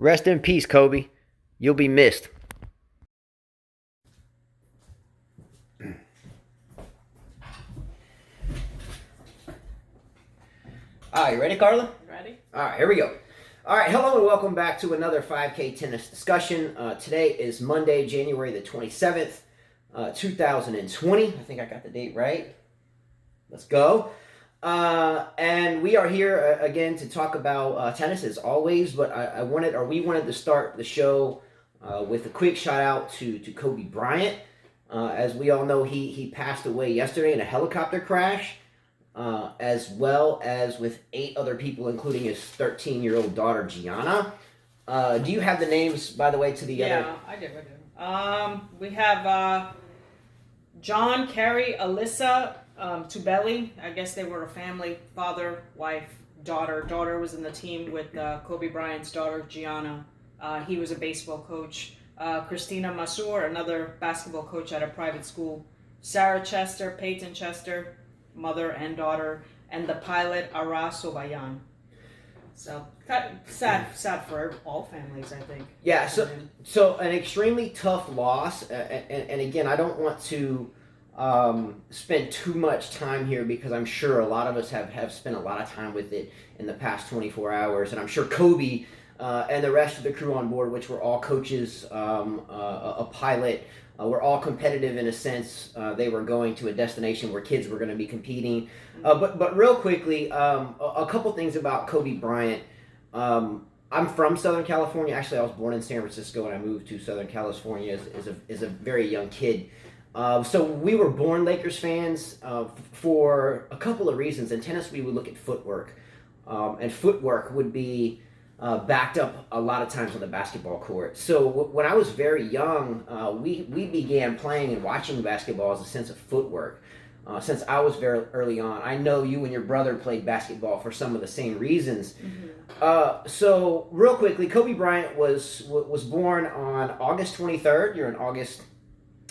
Rest in peace, Kobe. You'll be missed. All right, you ready, Carla? Ready? All right, here we go. All right, hello and welcome back to another 5K tennis discussion. Today is Monday, January the 27th, 2020. I think I got the date right. Let's go. And we are here again to talk about tennis as always, but we wanted to start the show with a quick shout out to Kobe Bryant. As we all know, he passed away yesterday in a helicopter crash, as well as with 8 other people, including his 13-year-old daughter, Gianna. Do you have the names, by the way, to the other? Yeah, I do. We have John, Carrie, Alyssa, Tubelli. I guess they were a family, father, wife, daughter. Daughter was in the team with Kobe Bryant's daughter, Gianna. He was a baseball coach. Christina Masur, another basketball coach at a private school. Sarah Chester, Peyton Chester, mother and daughter, and the pilot Ara Sobayan. So sad for all families, I think. Yeah, so an extremely tough loss, and again, I don't want to spend too much time here because I'm sure a lot of us have spent a lot of time with it in the past 24 hours, and I'm sure Kobe and the rest of the crew on board, which were all coaches, a pilot, we're all competitive in a sense. They were going to a destination where kids were going to be competing. But real quickly, a couple things about Kobe Bryant. I'm from Southern California. Actually, I was born in San Francisco and I moved to Southern California as a very young kid. So we were born Lakers fans for a couple of reasons. In tennis, we would look at footwork. And footwork would be backed up a lot of times on the basketball court. So when I was very young, we began playing and watching basketball as a sense of footwork. Since I was very early on, I know you and your brother played basketball for some of the same reasons. Mm-hmm. So real quickly, Kobe Bryant was born on August 23rd. You're an August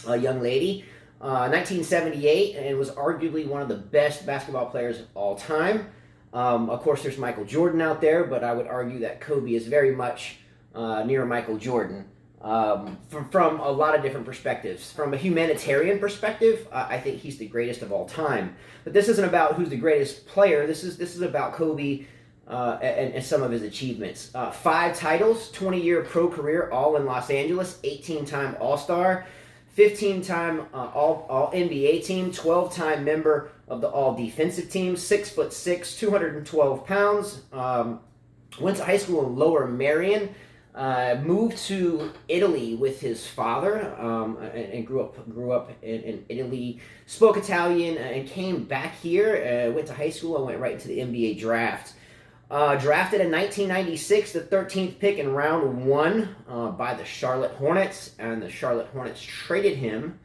young lady. 1978, and was arguably one of the best basketball players of all time. Of course, there's Michael Jordan out there, but I would argue that Kobe is very much near Michael Jordan from a lot of different perspectives. From a humanitarian perspective, I think he's the greatest of all time. But this isn't about who's the greatest player. This is about Kobe and some of his achievements. 5 titles, 20-year pro career, all in Los Angeles, 18-time All-Star, 15-time All NBA team, 12-time member of the All Defensive Team, 6'6", 212 pounds. Went to high school in Lower Merion. Moved to Italy with his father and grew up in Italy. Spoke Italian and came back here. Went to high school and went right into the NBA draft. Drafted in 1996, the 13th pick in round 1 by the Charlotte Hornets, and the Charlotte Hornets traded him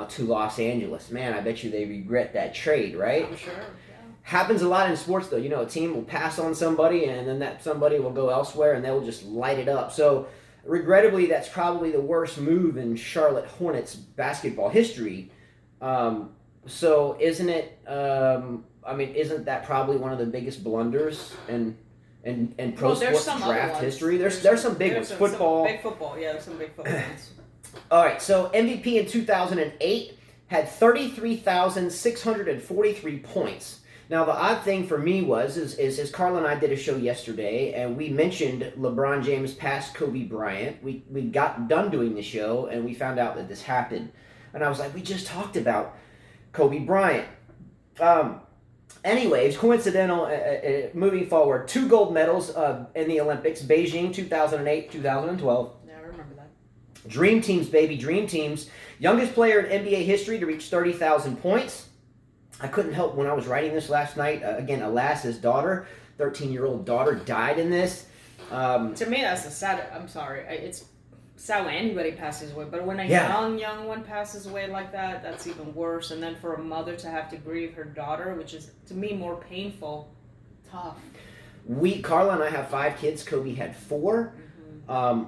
to Los Angeles. Man, I bet you they regret that trade, right? I'm sure. Yeah. Happens a lot in sports, though. You know, a team will pass on somebody, and then that somebody will go elsewhere, and they'll just light it up. So, regrettably, that's probably the worst move in Charlotte Hornets basketball history. So, isn't it? Isn't that probably one of the biggest blunders in pro sports draft history? There's some big ones. Football. Some big football, yeah, there's some big football ones. All right, so MVP in 2008 had 33,643 points. Now, the odd thing for me is Carla and I did a show yesterday, and we mentioned LeBron James passed Kobe Bryant. We got done doing the show, and we found out that this happened. And I was like, we just talked about Kobe Bryant. Anyways, coincidental, moving forward, 2 gold medals in the Olympics, Beijing 2008, 2012. Yeah, I remember that. Dream teams, baby, dream teams. Youngest player in NBA history to reach 30,000 points. I couldn't help when I was writing this last night. Again, alas, his daughter, 13-year-old daughter, died in this. To me, that's I'm sorry. It's sad when anybody passes away, but when a young one passes away like that, that's even worse. And then for a mother to have to grieve her daughter, which is, to me, more painful, tough. Carla and I have 5 kids. Kobe had 4. Mm-hmm.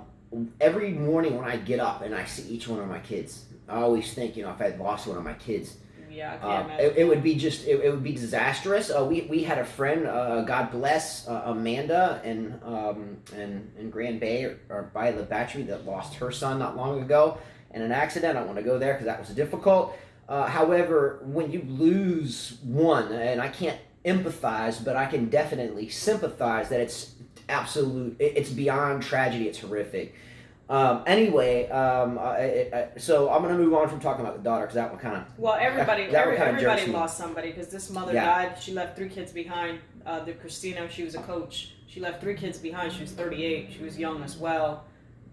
Every morning when I get up and I see each one of my kids, I always think, if I had lost one of my kids, Yeah, I can't imagine. It would be just it would be disastrous. We had a friend, God bless, Amanda in Grand Bay or by the Battery, that lost her son not long ago in an accident. I don't want to go there because that was difficult. However, when you lose one, and I can't empathize, but I can definitely sympathize that it's beyond tragedy. It's horrific. Anyway, so I'm going to move on from talking about the daughter because that one kind of... Well, everybody jerks me. lost somebody because this mother Yeah. died. She left 3 kids behind. The Christina, she was a coach. She left 3 kids behind. She was 38. She was young as well.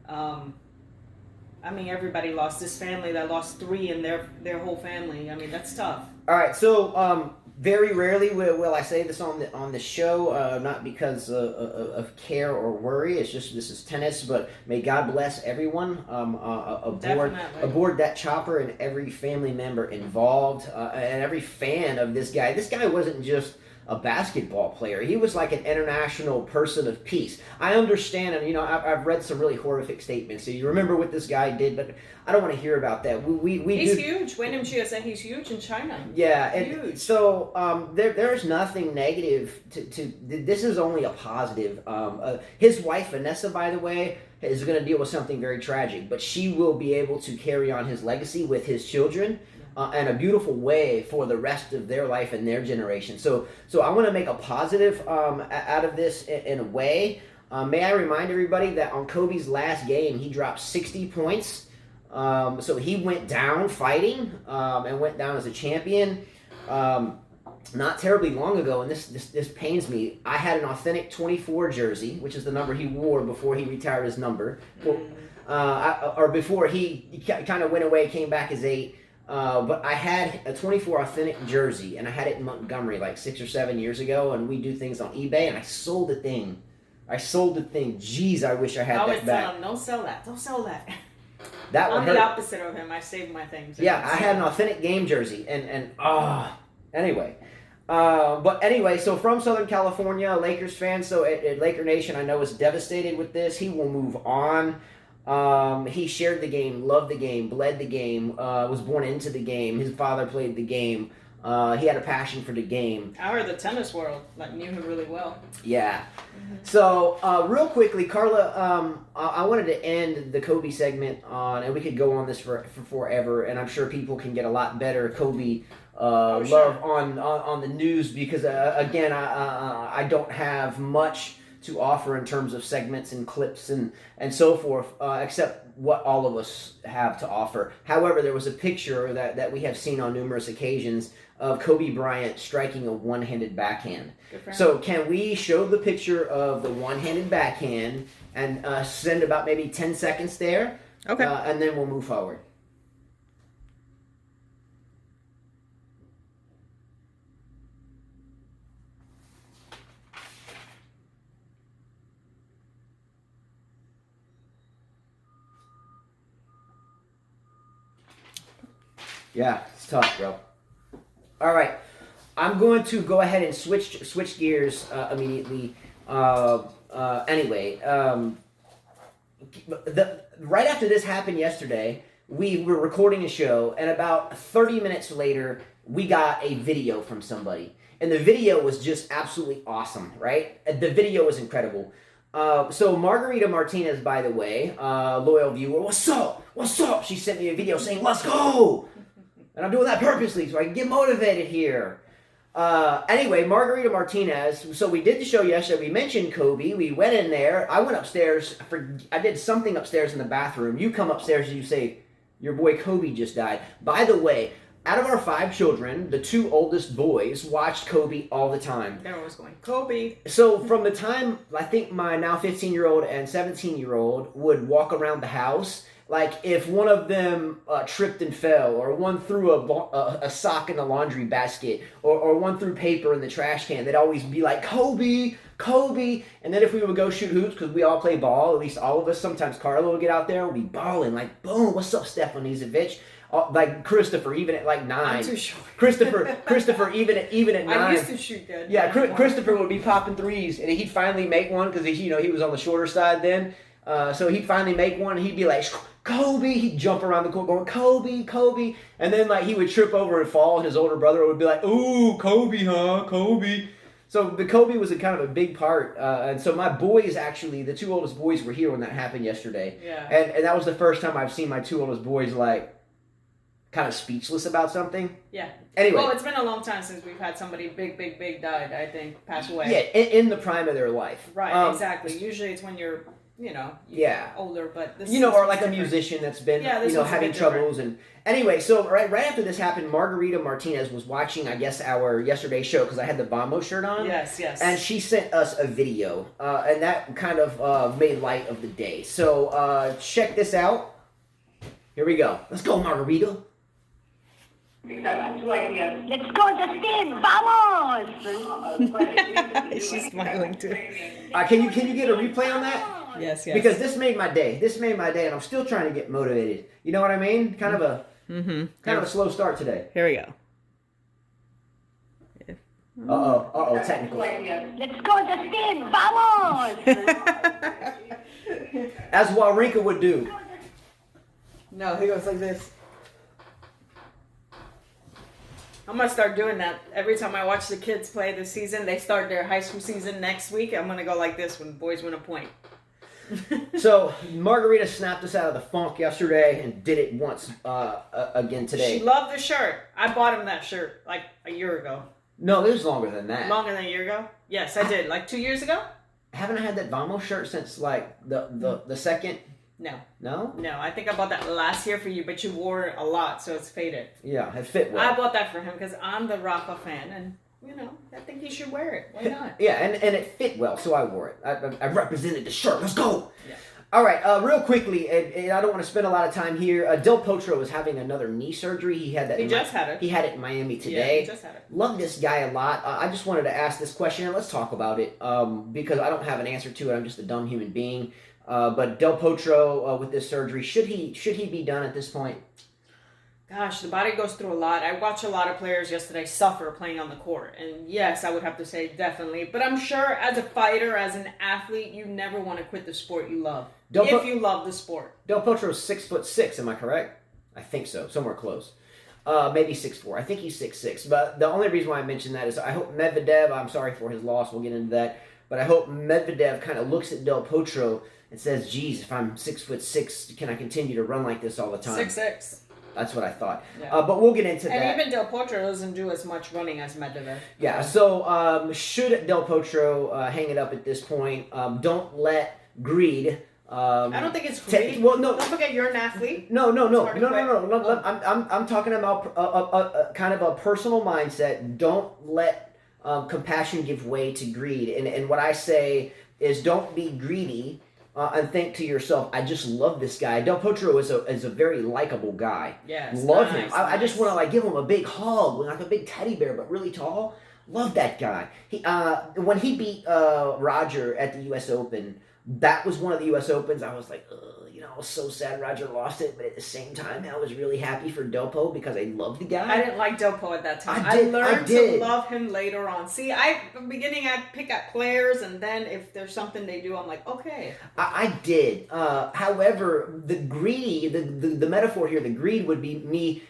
I mean, everybody lost. This family that lost 3 in their whole family. I mean, that's tough. All right, so very rarely will I say this on the show, not because of care or worry. It's just this is tennis, but may God bless everyone aboard that chopper and every family member involved and every fan of this guy. This guy wasn't just a basketball player. He was like an international person of peace. I understand, and I've read some really horrific statements. So you remember what this guy did, but I don't want to hear about that. He's huge. Wayne Chia said he's huge in China. Yeah, huge. So there's nothing negative to this is only a positive. His wife Vanessa, by the way, is going to deal with something very tragic, but she will be able to carry on his legacy with his children. And a beautiful way for the rest of their life and their generation. So I want to make a positive out of this in a way. May I remind everybody that on Kobe's last game, he dropped 60 points. So he went down fighting and went down as a champion. Not terribly long ago, and this pains me, I had an authentic 24 jersey, which is the number he wore before he retired his number. Or before he kind of went away, came back as 8. But I had a 24 authentic jersey, and I had it in Montgomery like 6 or 7 years ago, and we do things on eBay, and I sold the thing. Jeez, I wish I had that back. Tell him, don't sell that. Don't sell that. That would I'm hurt. the opposite of him. I save my things. Yeah, I had an authentic game jersey, and anyway. But anyway, so from Southern California, a Lakers fan, so at Laker Nation, I know is devastated with this. He will move on. He shared the game, loved the game, bled the game, was born into the game. His father played the game. He had a passion for the game. I heard the tennis world knew him really well. Yeah. So real quickly, Carla, I wanted to end the Kobe segment on, and we could go on this for forever, and I'm sure people can get a lot better Kobe love on the news because again, I don't have much to offer in terms of segments and clips and so forth, except what all of us have to offer. However, there was a picture that we have seen on numerous occasions of Kobe Bryant striking a one-handed backhand. So can we show the picture of the one-handed backhand and send about maybe 10 seconds there? Okay. And then we'll move forward. Yeah, it's tough, bro. All right, I'm going to go ahead and switch gears immediately. Anyway, right after this happened yesterday, we were recording a show, and about 30 minutes later, we got a video from somebody, and the video was just absolutely awesome. Right? The video was incredible. So Margarita Martinez, by the way, loyal viewer, what's up? What's up? She sent me a video saying, "Let's go." And I'm doing that purposely so I can get motivated here. Anyway, Margarita Martinez. So we did the show yesterday. We mentioned Kobe. We went in there. I went upstairs. I did something upstairs in the bathroom. You come upstairs and you say, your boy Kobe just died. By the way, out of our 5 children, the 2 oldest boys watched Kobe all the time. They're always going, Kobe. So from the time, I think my now 15-year-old and 17-year-old would walk around the house, like if one of them tripped and fell, or one threw a sock in the laundry basket, or one threw paper in the trash can, they'd always be like, Kobe, Kobe. And then if we would go shoot hoops, because we all play ball, at least all of us, sometimes Carlo would get out there and we'd be balling, like, boom, what's up, Stefan Izovich? Like Christopher, even at like 9. I'm too short. Christopher, even at 9. I used to shoot good. Yeah, Christopher would be popping threes, and he'd finally make one because he was on the shorter side then. So he'd finally make one, and he'd be like, Kobe. He'd jump around the court going, Kobe, Kobe. And then like he would trip over and fall, and his older brother would be like, ooh, Kobe, huh? Kobe. So the Kobe was a kind of a big part. And so my boys, actually, the two oldest boys were here when that happened yesterday. Yeah. And that was the first time I've seen my two oldest boys like kind of speechless about something. Yeah. Anyway. Well, it's been a long time since we've had somebody big died, I think, pass away. Yeah, in the prime of their life. Right, exactly. Usually it's when you're, older, but this or like different. a musician that's been, having bit troubles. And anyway, so right after this happened, Margarita Martinez was watching, I guess, our yesterday's show because I had the Bombo shirt on. Yes. And she sent us a video, and that kind of made light of the day. So check this out. Here we go. Let's go, Margarita. Let's go, Justin! Vamos! She's smiling too. Can you get a replay on that? Yes. Because this made my day. And I'm still trying to get motivated. You know what I mean? Kind of a slow start today. Here we go. Uh-oh, technical. Let's go, Justin! Vamos! As Wawrinka would do. No, he goes like this. I'm going to start doing that. Every time I watch the kids play this season, they start their high school season next week. I'm going to go like this when boys win a point. So, Margarita snapped us out of the funk yesterday and did it once again today. She loved the shirt. I bought him that shirt like a year ago. No, it was longer than that. Longer than a year ago? Yes, I did. Like 2 years ago? Haven't I had that Vamos shirt since like the second? No. No? No, I think I bought that last year for you, but you wore it a lot, so it's faded. Yeah, it fit well. I bought that for him because I'm the Rafa fan, and, I think he should wear it. Why not? Yeah, and it fit well, so I wore it. I represented the shirt. Let's go! Yeah. All right, real quickly, and I don't want to spend a lot of time here. Del Potro is having another knee surgery. He had that. He just had it. He had it in Miami today. Yeah, he just had it. Love this guy a lot. I just wanted to ask this question, and let's talk about it, because I don't have an answer to it. I'm just a dumb human being. But Del Potro, with this surgery, should he be done at this point? Gosh, the body goes through a lot. I watched a lot of players yesterday suffer playing on the court. And yes, I would have to say definitely. But I'm sure as a fighter, as an athlete, you never want to quit the sport you love. If you love the sport. Del Potro's 6'6", am I correct? I think so, somewhere close. Maybe 6'4". I think he's 6'6". But the only reason why I mention that is I hope Medvedev, I'm sorry for his loss, we'll get into that. But I hope Medvedev kind of looks at Del Potro and says, geez, if I'm 6'6", can I continue to run like this all the time? 6'6". That's what I thought. Yeah. But we'll get into that. And even Del Potro doesn't do as much running as Medvedev. Yeah, so should Del Potro hang it up at this point? Don't let greed... I don't think it's greed. Well, no. Don't forget you're an athlete. No. I'm talking about kind of a personal mindset. Don't let compassion give way to greed. And what I say is don't be greedy and think to yourself, I just love this guy. Del Potro is a very likable guy. Yes. Love him. I just want to give him a big hug, like a big teddy bear, but really tall. Love that guy. When he beat Roger at the U.S. Open, that was one of the U.S. Opens. I was like, I was so sad Roger lost it, but at the same time, I was really happy for Delpo because I loved the guy. I didn't like Delpo at that time. I learned to love him later on. See, in the beginning, I pick at players, and then if there's something they do, I'm like, okay. I did. However, the greedy, the metaphor here, the greed would be me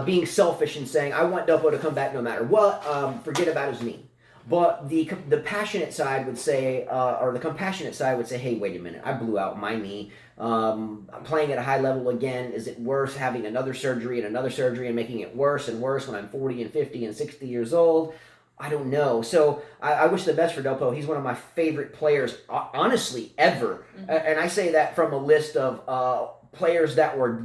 being selfish and saying, I want Delpo to come back no matter what. Forget about his knee. But the passionate side would say, or the compassionate side would say, hey, wait a minute, I blew out my knee. I'm playing at a high level again. Is it worse having another surgery and making it worse and worse when I'm 40 and 50 and 60 years old? I don't know. So I wish the best for Delpo. He's one of my favorite players, honestly, ever. Mm-hmm. And I say that from a list of players that were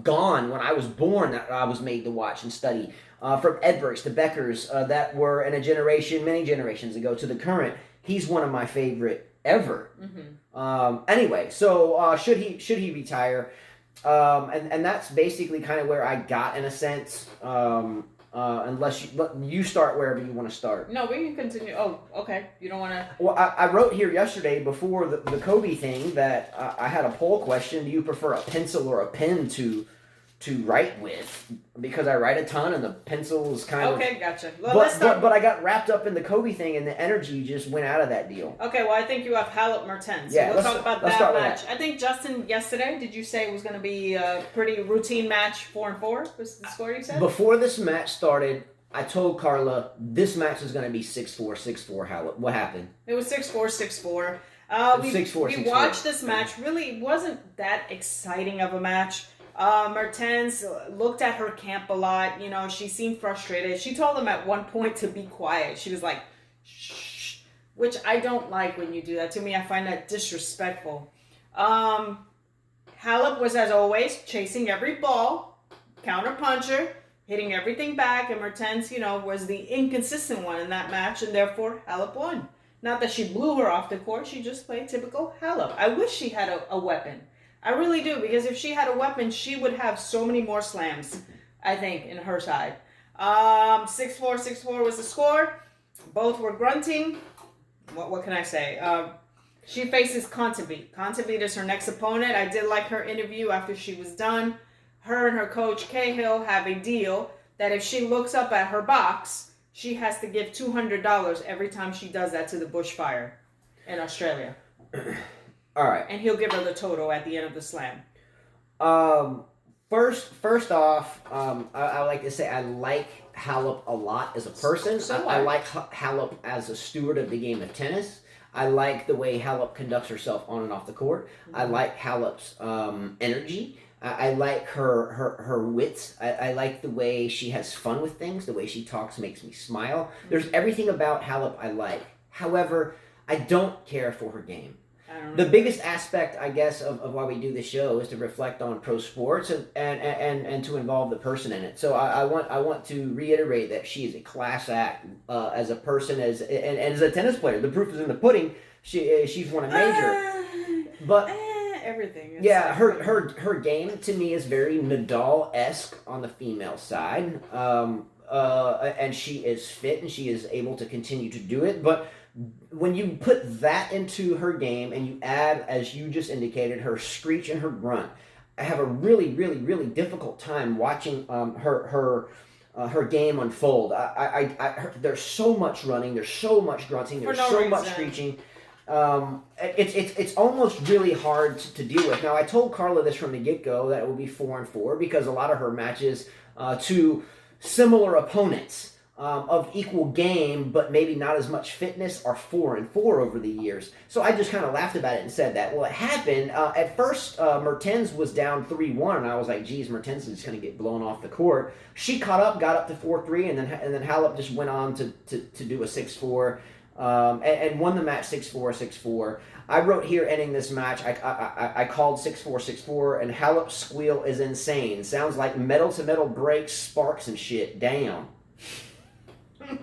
gone when I was born that I was made to watch and study. From Edbergs to Beckers that were in a generation, many generations ago, to the current. He's one of my favorite ever. Mm-hmm. Anyway, so should he retire? And that's basically kind of where I got in a sense. Unless you start wherever you want to start. No, we can continue. Oh, okay. You don't want to... Well, I wrote here yesterday before the Kobe thing that I had a poll question. Do you prefer a pencil or a pen to to write with because I write a ton and the pencil is kind of. Okay, gotcha. Well, let's But, start. but I got wrapped up in the Kobe thing and the energy just went out of that deal. Okay, well, I think you have Halep Mertens. So Yeah, we'll let's- talk about let's that start with match. that. I think Justin, yesterday, did you say it was going to be a pretty routine match, 4-4? Was the score you said? Before this match started, I told Carla this match is going to be 6-4, 6-4. What happened? It was 6-4, 6-4. We 6-4, we 6-4. watched this match. Really, it wasn't that exciting of a match. Mertens looked at her camp a lot. You know, she seemed frustrated. She told them at one point to be quiet. She was like, shh, which I don't like when you do that. To me, I find that disrespectful. Halep was, as always, chasing every ball, counter puncher, hitting everything back, and Mertens, you know, was the inconsistent one in that match, and therefore Halep won. Not that she blew her off the court, she just played typical Halep. I wish she had a weapon. I really do, because if she had a weapon, she would have so many more slams, I think, in her side. 6-4, 6-4 was the score. Both were grunting. What can I say? She faces Kontaveit. Kontaveit is her next opponent. I did like her interview after she was done. Her and her coach, Cahill, have a deal that if she looks up at her box, she has to give $200 every time she does that to the bushfire in Australia. All right. And he'll give her the total at the end of the slam. First off, I like to say I like Halep a lot as a person. So I like Halep as a steward of the game of tennis. I like the way Halep conducts herself on and off the court. I like Halep's energy. I like her wits. I like the way she has fun with things. The way she talks makes me smile. There's everything about Halep I like. However, I don't care for her game. The biggest aspect, I guess, of why we do this show is to reflect on pro sports and to involve the person in it. So I want to reiterate that she is a class act as a person and as a tennis player. The proof is in the pudding. She's won a major, but everything. Yeah, her game to me is very Nadal-esque on the female side, and she is fit and she is able to continue to do it. But when you put that into her game and you add, as you just indicated, her screech and her grunt, I have a really, really, really difficult time watching her game unfold. There's so much running, there's so much grunting, there's so much screeching. It's almost really hard to deal with. Now, I told Carla this from the get-go that it would be 4-4 because a lot of her matches to similar opponents of equal game, but maybe not as much fitness, are 4-4 over the years. So I just kind of laughed about it and said that. Well, it happened. At first, Mertens was down 3-1, and I was like, geez, Mertens is just going to get blown off the court. She caught up, got up to 4-3, and then Halep just went on to do a 6-4. And won the match 6-4, 6-4. I wrote here ending this match, I called 6-4, 6-4, and Halep's squeal is insane. Sounds like metal-to-metal breaks, sparks, and shit. Damn.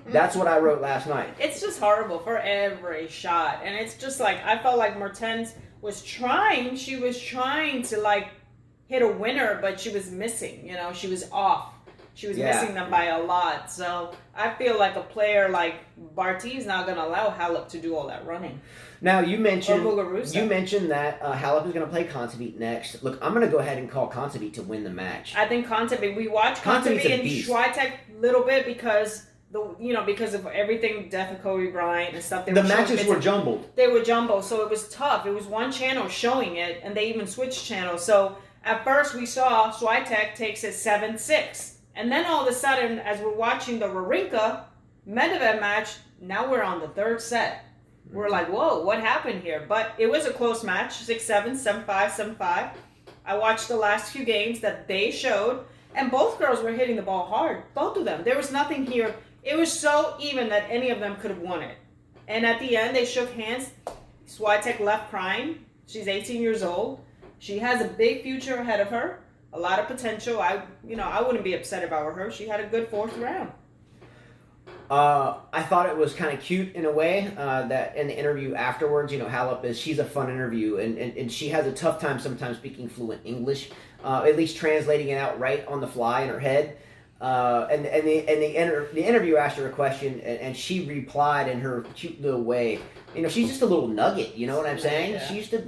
That's what I wrote last night. It's just horrible for every shot. And it's just like, I felt like Mertens was trying. She was trying to, like, hit a winner, but she was missing. You know, she was off. She was missing them by a lot. So I feel like a player like Barty's not going to allow Halep to do all that running. Now, you mentioned that Halep is going to play Kontaveit next. Look, I'm going to go ahead and call Kontaveit to win the match. I think Kontaveit, we watched Kontaveit and Swiatek a little bit because of everything, death of Kobe Bryant and stuff. The matches were jumbled. They were jumbled, so it was tough. It was one channel showing it, and they even switched channels. So at first we saw Swiatek takes it 7-6. And then all of a sudden, as we're watching the Wawrinka-Medvedev match, now we're on the third set. We're like, whoa, what happened here? But it was a close match, 6-7, 7-5, 7-5. I watched the last few games that they showed, and both girls were hitting the ball hard, both of them. There was nothing here. It was so even that any of them could have won it. And at the end, they shook hands. Swiatek left crying. She's 18 years old. She has a big future ahead of her. A lot of potential. I wouldn't be upset if I were her. She had a good fourth round. I thought it was kind of cute in a way that in the interview afterwards, Halep she's a fun interview and she has a tough time sometimes speaking fluent English, at least translating it out right on the fly in her head. The interview asked her a question, and she replied in her cute little way. She's just a little nugget. You know what I'm saying? Yeah. She used to,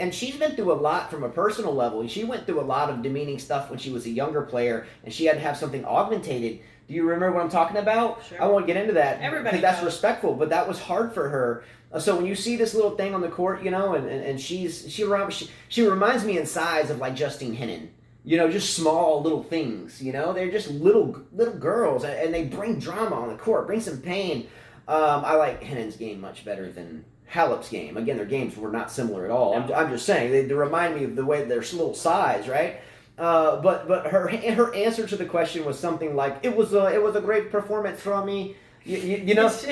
and she's been through a lot from a personal level. She went through a lot of demeaning stuff when she was a younger player, and she had to have something augmentated. Do you remember what I'm talking about? Sure. I won't get into that Everybody because that's knows. respectful, but that was hard for her. So when you see this little thing on the court, and she reminds me in size of like Justine Henin. Just small little things. They're just little girls, and they bring drama on the court, bring some pain. I like Henin's game much better than Halep's game. Again, their games were not similar at all. No. I'm just saying they remind me of the way their little size, right? But her answer to the question was something like, "It was a great performance from me." She was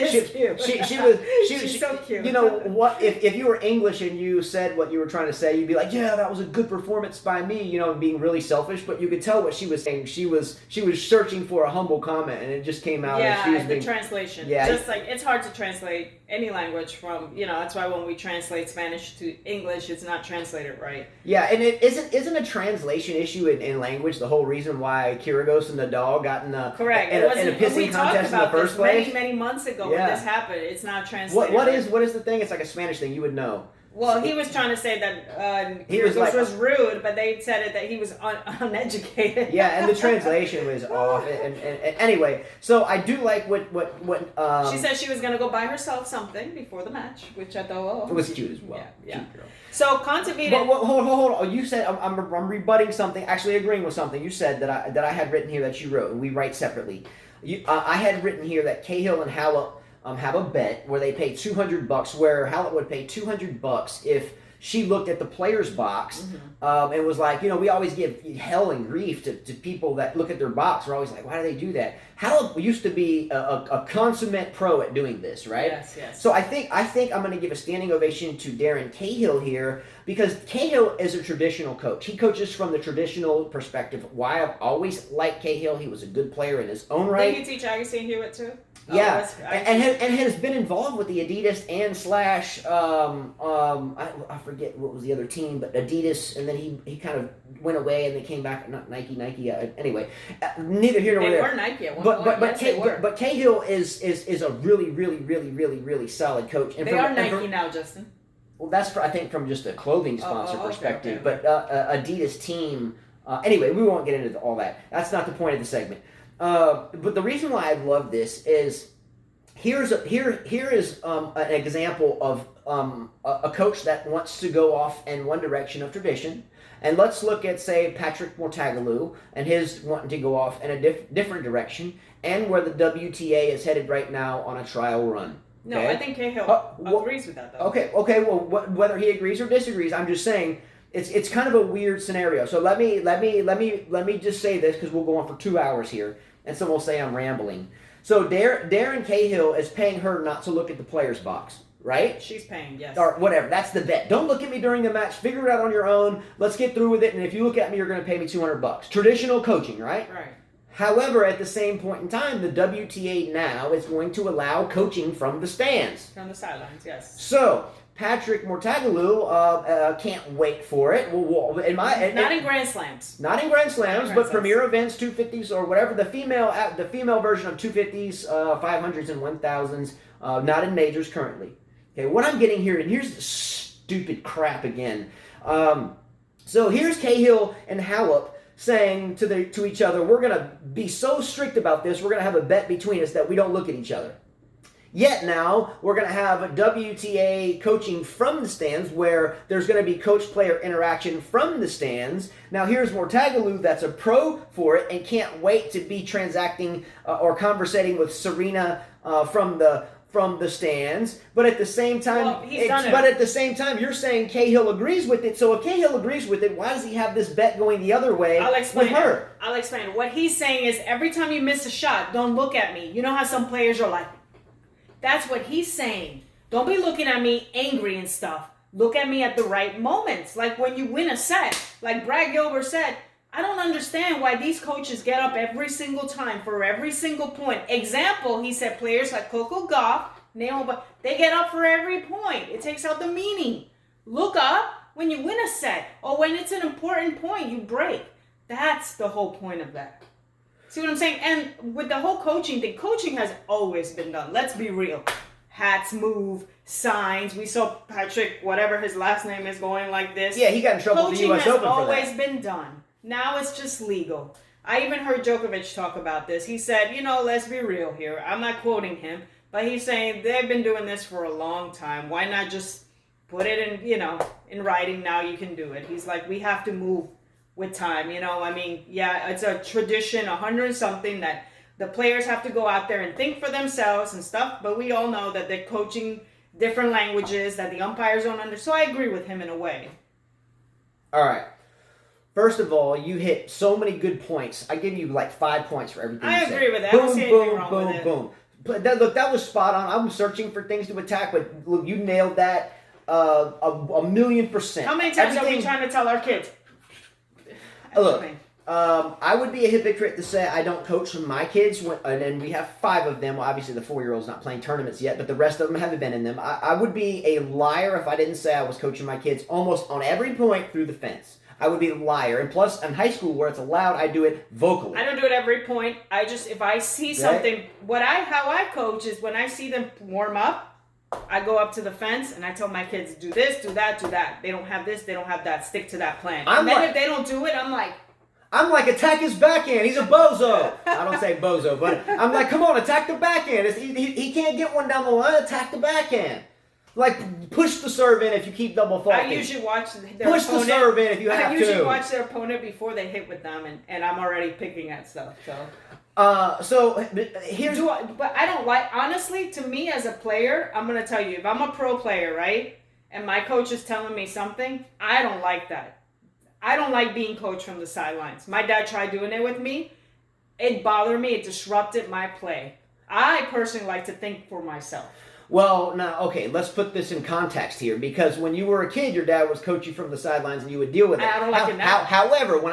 She's so cute. What if you were English and you said what you were trying to say, you'd be like, yeah, that was a good performance by me, being really selfish, but you could tell what she was saying. She was searching for a humble comment, and it just came out. Yeah, and she was the translation. Yeah. Just like it's hard to translate any language from, that's why when we translate Spanish to English, it's not translated right. Yeah, and it isn't a translation issue in language the whole reason why Kyrgios and Nadal got in a Correct. in a pissing contest in the first place. Many months ago Yeah. when this happened. It's not translated. What is the thing? It's like a Spanish thing. You would know. Well, he was trying to say that He was like- was rude, but they said it that he was uneducated. Yeah, and the translation was off. And anyway, so I do like what She said she was going to go buy herself something before the match, which I thought it was cute as well. Yeah. Cute girl. So Contavita. But hold on. You said I'm rebutting something. Actually, agreeing with something you said that I had written here that you wrote, and we write separately. I had written here that Cahill and Halep have a bet where they pay $200, where Halep would pay $200 if she looked at the player's box and was like, we always give hell and grief to people that look at their box. We're always like, why do they do that? Halep used to be a consummate pro at doing this, right? Yes. So I think I'm going to give a standing ovation to Darren Cahill here because Cahill is a traditional coach. He coaches from the traditional perspective. Why I've always liked Cahill. He was a good player in his own right. Did you teach Agassi and Hewitt too? Yeah, and has been involved with the Adidas and slash I forget what was the other team, but Adidas, and then he kind of went away and they came back. Not Nike. Anyway, neither here nor they there. Were Nike at one point. But Cahill is a really solid coach. And they are Nike now, Justin. Well, that's I think from just a clothing sponsor perspective, okay. But Adidas team. Anyway, we won't get into all that. That's not the point of the segment. But the reason why I love this is here is an example of a coach that wants to go off in one direction of tradition, and let's look at say Patrick Mortagalou and his wanting to go off in a different direction, and where the WTA is headed right now on a trial run. No, okay? I think Cahill agrees with that though. Okay. Well, whether he agrees or disagrees, I'm just saying. It's kind of a weird scenario. So let me just say this because we'll go on for 2 hours here, and someone will say I'm rambling. So Darren Cahill is paying her not to look at the player's box, right? She's paying, yes. Or whatever. That's the bet. Don't look at me during the match. Figure it out on your own. Let's get through with it. And if you look at me, you're going to pay me $200. Traditional coaching, right? Right. However, at the same point in time, the WTA now is going to allow coaching from the stands. From the sidelines, yes. So Patrick Mortagalou can't wait for it. Not in Grand Slams. Not in Grand Slams, but premier events, 250s or whatever. The female version of 250s, 500s, and 1000s. Not in majors currently. Okay, what I'm getting here, and here's the stupid crap again. So here's Cahill and Halep saying to each other, we're going to be so strict about this, we're going to have a bet between us that we don't look at each other. Yet now, we're going to have WTA coaching from the stands where there's going to be coach-player interaction from the stands. Now, here's Mortagalou that's a pro for it and can't wait to be transacting or conversating with Serena from the stands. But at the same time, you're saying Cahill agrees with it. So if Cahill agrees with it, why does he have this bet going the other way with her? I'll explain. What he's saying is every time you miss a shot, don't look at me. You know how some players are like, that's what he's saying. Don't be looking at me angry and stuff. Look at me at the right moments. Like when you win a set, like Brad Gilbert said, I don't understand why these coaches get up every single time for every single point. Example, he said players like Coco Gauff, they get up for every point. It takes out the meaning. Look up when you win a set or when it's an important point, you break. That's the whole point of that. See what I'm saying? And with the whole coaching thing, coaching has always been done. Let's be real. Hats move, signs. We saw Patrick, whatever his last name is, going like this. Yeah, he got in trouble with the U.S. Open for that. Coaching has always been done. Now it's just legal. I even heard Djokovic talk about this. He said, let's be real here. I'm not quoting him, but he's saying they've been doing this for a long time. Why not just put it in writing? Now you can do it. He's like, we have to move with time. It's a tradition, 100-something, that the players have to go out there and think for themselves and stuff. But we all know that they're coaching different languages that the umpires don't understand. So I agree with him in a way. All right. First of all, you hit so many good points. I give you like 5 points for everything I you agree said. with that. Boom, I don't see boom, anything wrong boom, with it. boom. But that was spot on. I'm searching for things to attack, but look, you nailed that a 1,000,000%. How many times are we trying to tell our kids? Look, I would be a hypocrite to say I don't coach my kids, and we have 5 of them. Well, obviously the 4-year-old's not playing tournaments yet, but the rest of them haven't been in them. I would be a liar if I didn't say I was coaching my kids almost on every point through the fence. I would be a liar. And plus, in high school where it's allowed, I do it vocally. I don't do it every point. If I see something, how I coach is when I see them warm up, I go up to the fence and I tell my kids, do this, do that, do that. They don't have this, they don't have that. Stick to that plan. If they don't do it, I'm like, attack his backhand. He's a bozo. I don't say bozo, but I'm like, come on, attack the backhand. He can't get one down the line. Attack the backhand. Like, push the serve in if you keep double faulting. I usually watch their push opponent. the serve in if you have to. I usually watch their opponent before they hit with them, and I'm already picking at stuff. Here's but I don't like, honestly, to me as a player, I'm going to tell you, if I'm a pro player, right, and my coach is telling me something, I don't like that. I don't like being coached from the sidelines. My dad tried doing it with me. It bothered me. It disrupted my play. I personally like to think for myself. Well, now, okay, let's put this in context here, because when you were a kid, your dad was coaching from the sidelines and you would deal with it. I don't like it now. However,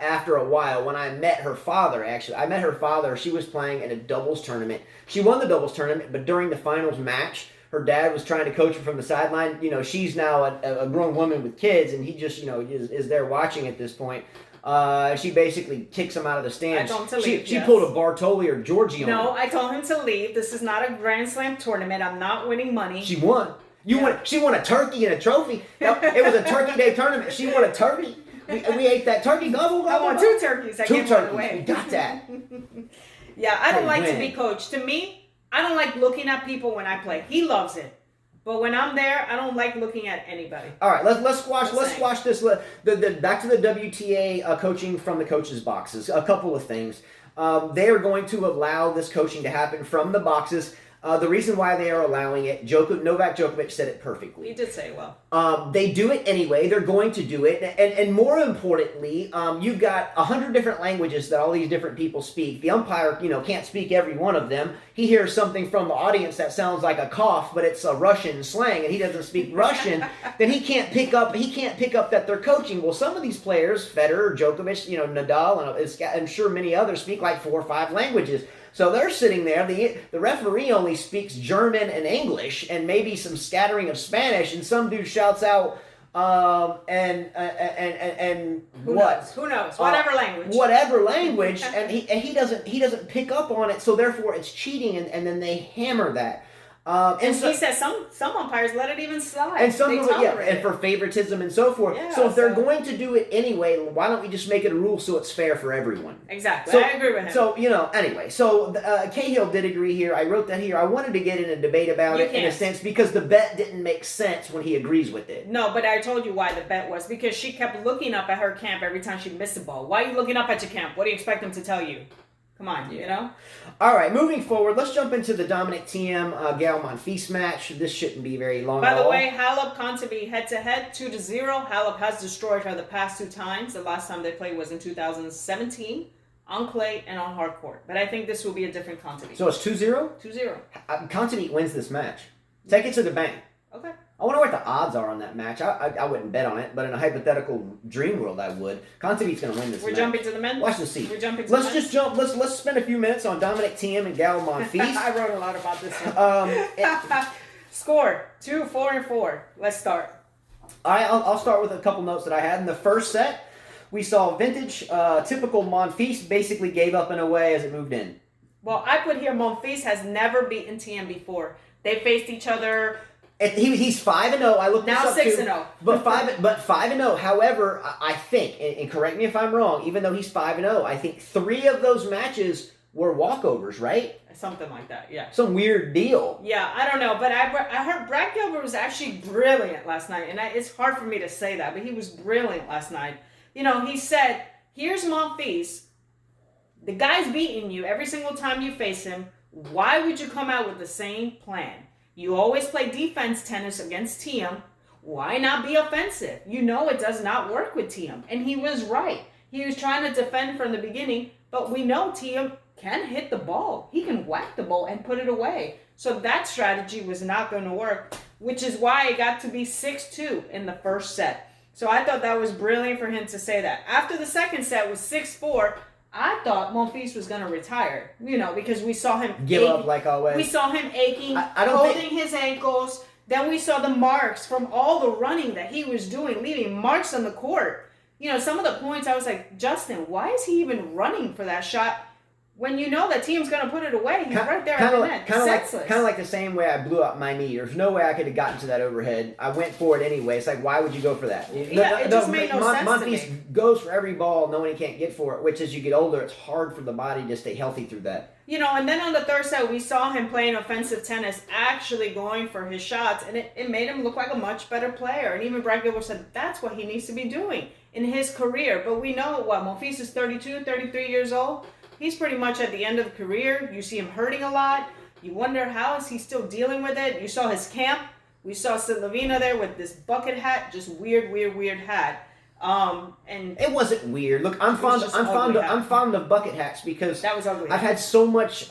after a while, when I met her father, she was playing in a doubles tournament. She won the doubles tournament, but during the finals match, her dad was trying to coach her from the sideline. She's now a grown woman with kids, and he just, is there watching at this point. She basically kicks him out of the stands. I told him to leave. She pulled a Bartoli or Georgie on him. No, I told him to leave. This is not a Grand Slam tournament. I'm not winning money. She won. She won a turkey and a trophy. It was a Turkey Day tournament. She won a turkey. We ate that turkey. Gobble. I won 2 turkeys. I gave one away. We got that. Yeah, I don't like to be coached. To me, I don't like looking at people when I play. He loves it. But when I'm there, I don't like looking at anybody. All right, let's squash this. Back to the WTA coaching from the coaches' boxes. A couple of things. They are going to allow this coaching to happen from the boxes. The reason why they are allowing it, Novak Djokovic said it perfectly. He did say it well. They do it anyway. They're going to do it. And more importantly, you've got 100 different languages that all these different people speak. The umpire, can't speak every one of them. He hears something from the audience that sounds like a cough, but it's a Russian slang, and he doesn't speak Russian. Then he can't pick up that they're coaching. Well, some of these players, Federer, Djokovic, Nadal, and I'm sure many others speak like 4 or 5 languages. So they're sitting there. The referee only speaks German and English, and maybe some scattering of Spanish. And some dude shouts out, and what? Who knows? Whatever language. And he doesn't pick up on it. So therefore, it's cheating, and then they hammer that. And he says some umpires let it even slide. And some of it, and for favoritism and so forth. Yeah, so if they're going to do it anyway, why don't we just make it a rule so it's fair for everyone? Exactly. So, I agree with him. So, anyway. So Cahill did agree here. I wrote that here. I wanted to get in a debate about it in a sense because the bet didn't make sense when he agrees with it. No, but I told you why the bet was. Because she kept looking up at her camp every time she missed a ball. Why are you looking up at your camp? What do you expect them to tell you? Come on, All right, moving forward, let's jump into the Dominic Thiem, Gael Monfils match. This shouldn't be very long By at all. the way, Halep, Kontaveit head-to-head, 2-0. Halep has destroyed her the past 2 times. The last time they played was in 2017 on clay and on hard court. But I think this will be a different Kontaveit. So it's 2-0? 2-0. Kontaveit wins this match. Take it to the bank. Okay. I wonder what the odds are on that match. I wouldn't bet on it, but in a hypothetical dream world, I would. Kontaveit's going to win this match. We're jumping to the men? Watch the seat. We're jumping to Let's the men? just jump. Let's spend a few minutes on Dominic Thiem and Gael Monfils. I wrote a lot about this one. Score, 2-4-4. Let's start. I'll start with a couple notes that I had. In the first set, we saw vintage, typical Monfils basically gave up and away as it moved in. Well, I put here Monfils has never beaten TM before. They faced each other. He's 5-0. I looked Now this up 6-0. But 5-0. However, I think, and correct me if I'm wrong, even though he's 5-0, I think 3 of those matches were walkovers, right? Something like that, yeah. Some weird deal. Yeah, I don't know, but I heard Brad Gilbert was actually brilliant last night, and it's hard for me to say that, but he was brilliant last night. You know, he said, here's Monfils. The guy's beating you every single time you face him. Why would you come out with the same plan? You always play defense tennis against TM. Why not be offensive? You know it does not work with TM. And he was right. He was trying to defend from the beginning, but we know TM can hit the ball. He can whack the ball and put it away. So that strategy was not going to work, which is why it got to be 6-2 in the first set. So I thought that was brilliant for him to say that. After the second set was 6-4, I thought Monfils was going to retire, you know, because we saw him give up like always. We saw him aching, I don't holding his ankles. Then we saw the marks from all the running that he was doing, leaving marks on the court. You know, some of the points I was like, Justin, why is he even running for that shot? When you know that team's going to put it away, he's right there at the net, senseless. Kind of like the same way I blew up my knee. There's no way I could have gotten to that overhead. I went for it anyway. It's like, why would you go for that? Yeah, it just made no sense to me. Monfils goes for every ball knowing he can't get for it, which as you get older, it's hard for the body to stay healthy through that. You know, and then on the third set, we saw him playing offensive tennis, actually going for his shots, and it made him look like a much better player. And even Brad Gilbert said that's what he needs to be doing in his career. But we know what, Monfils is 32, 33 years old. He's pretty much at the end of the career. You see him hurting a lot. You wonder how is he still dealing with it. You saw his camp. We saw Silavina there with this bucket hat, just weird hat. And it wasn't weird. Look, I'm fond of bucket hats because that was ugly. I've had so much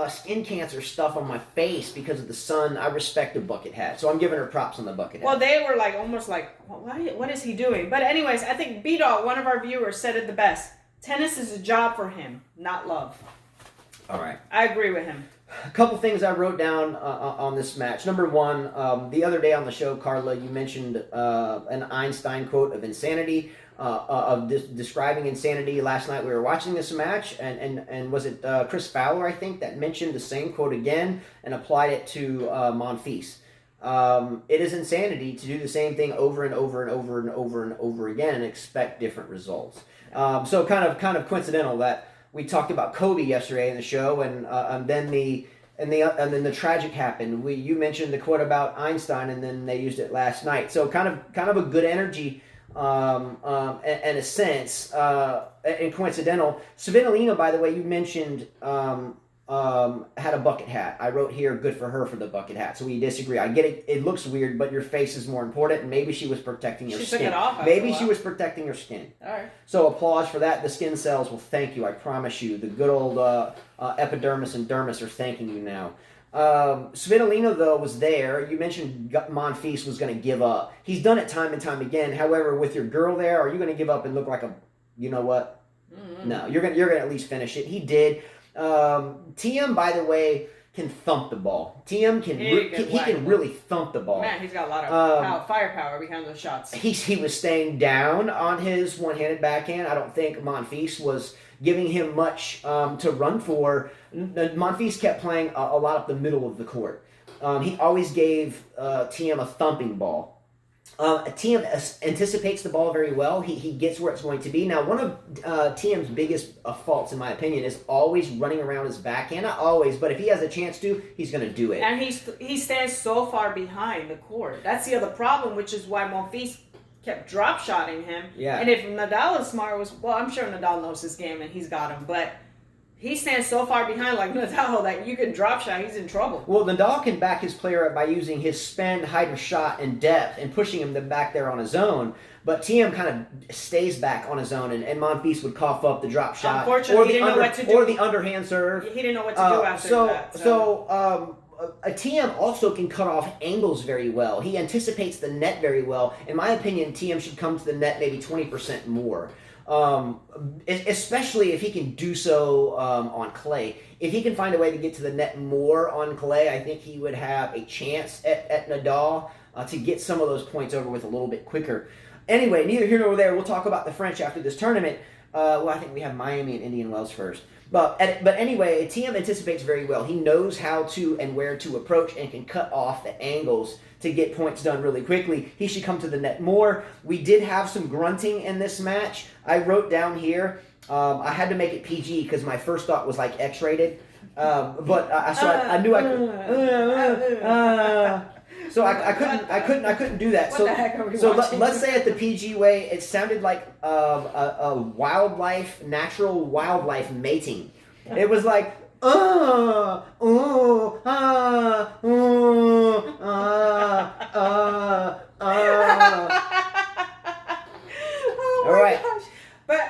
skin cancer stuff on my face because of the sun. I respect a bucket hat, so I'm giving her props on the bucket hat. Well, they were like almost like, what is he doing? But anyways, I think B-Dog, one of our viewers, said it the best. Tennis is a job for him, not love. All right. I agree with him. A couple things I wrote down on this match. Number one, the other day on the show, Carla, you mentioned an Einstein quote of insanity, describing insanity. Last night we were watching this match, and was it Chris Fowler, I think, that mentioned the same quote again and applied it to Monfils. It is insanity to do the same thing over and over and over and over and over again and expect different results. So kind of coincidental that we talked about Kobe yesterday in the show, and then the tragic happened. You mentioned the quote about Einstein, and then they used it last night. So kind of a good energy, in a sense, and coincidental. Svitolina, by the way, you mentioned had a bucket hat. I wrote here, good for her for the bucket hat. So we disagree. I get it. It looks weird, but your face is more important. And maybe she was protecting her skin. She took it off. Maybe she was protecting her skin. All right. So applause for that. The skin cells will thank you. I promise you. The good old epidermis and dermis are thanking you now. Svitolina, though, was there. You mentioned Monfils was going to give up. He's done it time and time again. However, with your girl there, are you going to give up and look like a, you know what? Mm-hmm. No, you're gonna at least finish it. He did. TM, by the way, can thump the ball. TM can he can really thump the ball. Man, he's got a lot of firepower behind those shots. He was staying down on his one-handed backhand. I don't think Monfils was giving him much to run for. Monfils kept playing a lot up the middle of the court. He always gave TM a thumping ball. TM anticipates the ball very well. He gets where it's going to be. Now, one of TM's biggest faults, in my opinion, is always running around his backhand. Not always, but if he has a chance to, he's going to do it. And he stands so far behind the court. That's the other problem, which is why Monfils kept drop-shotting him. Yeah. And if Nadal is smart, I'm sure Nadal knows his game and he's got him, but he stands so far behind like Nadal that you can drop shot, he's in trouble. Well, Nadal can back his player up by using his spin, height of shot, and depth and pushing him back there on his own. But TM kind of stays back on his own, and Monfils would cough up the drop shot. Unfortunately, he didn't know what to do. Or the underhand serve. He didn't know what to do after that. A TM also can cut off angles very well. He anticipates the net very well. In my opinion, TM should come to the net maybe 20% more. Especially if he can do so on clay. If he can find a way to get to the net more on clay, I think he would have a chance at Nadal to get some of those points over with a little bit quicker. Anyway, neither here nor there. We'll talk about the French after this tournament. Well, I think we have Miami and Indian Wells first. But anyway, TM anticipates very well. He knows how to and where to approach and can cut off the angles to get points done really quickly. He should come to the net more. We did have some grunting in this match. I wrote down here, I had to make it PG because my first thought was like X-rated. But I knew I could. So I couldn't do that. What the heck are we so watching? let's say it the PG way. It sounded like a natural wildlife mating. It was like All right. Gosh. But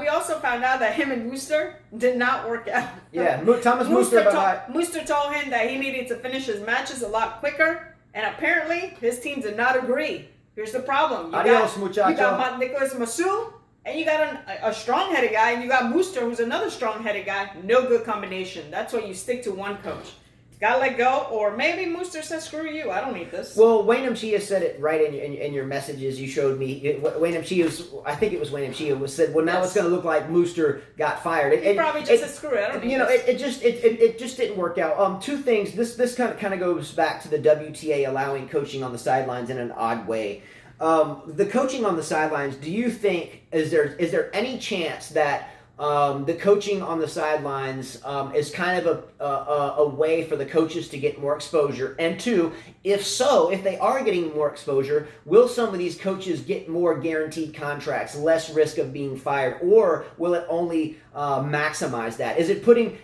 we also found out that him and Wooster did not work out. Yeah, Thomas Wooster. Wooster told him that he needed to finish his matches a lot quicker, and apparently his team did not agree. Here's the problem. Adios, muchacho. You got Nicholas Massou, and you got a strong-headed guy, and you got Wooster, who's another strong-headed guy. No good combination. That's why you stick to one coach. Gotta let go, or maybe Mooster says, screw you, I don't need this. Well, Wayne Chia said it right in your messages you showed me. Wayne Chia, I think it was Wayne Chia, said, well, now it's going to look like Mooster got fired. He probably just said, screw it, I don't need this. It just didn't work out. Two things. This kind of goes back to the WTA allowing coaching on the sidelines in an odd way. The coaching on the sidelines, do you think, is there any chance that the coaching on the sidelines is kind of a way for the coaches to get more exposure? And two, if they are getting more exposure, will some of these coaches get more guaranteed contracts, less risk of being fired, or will it only maximize that? Is it putting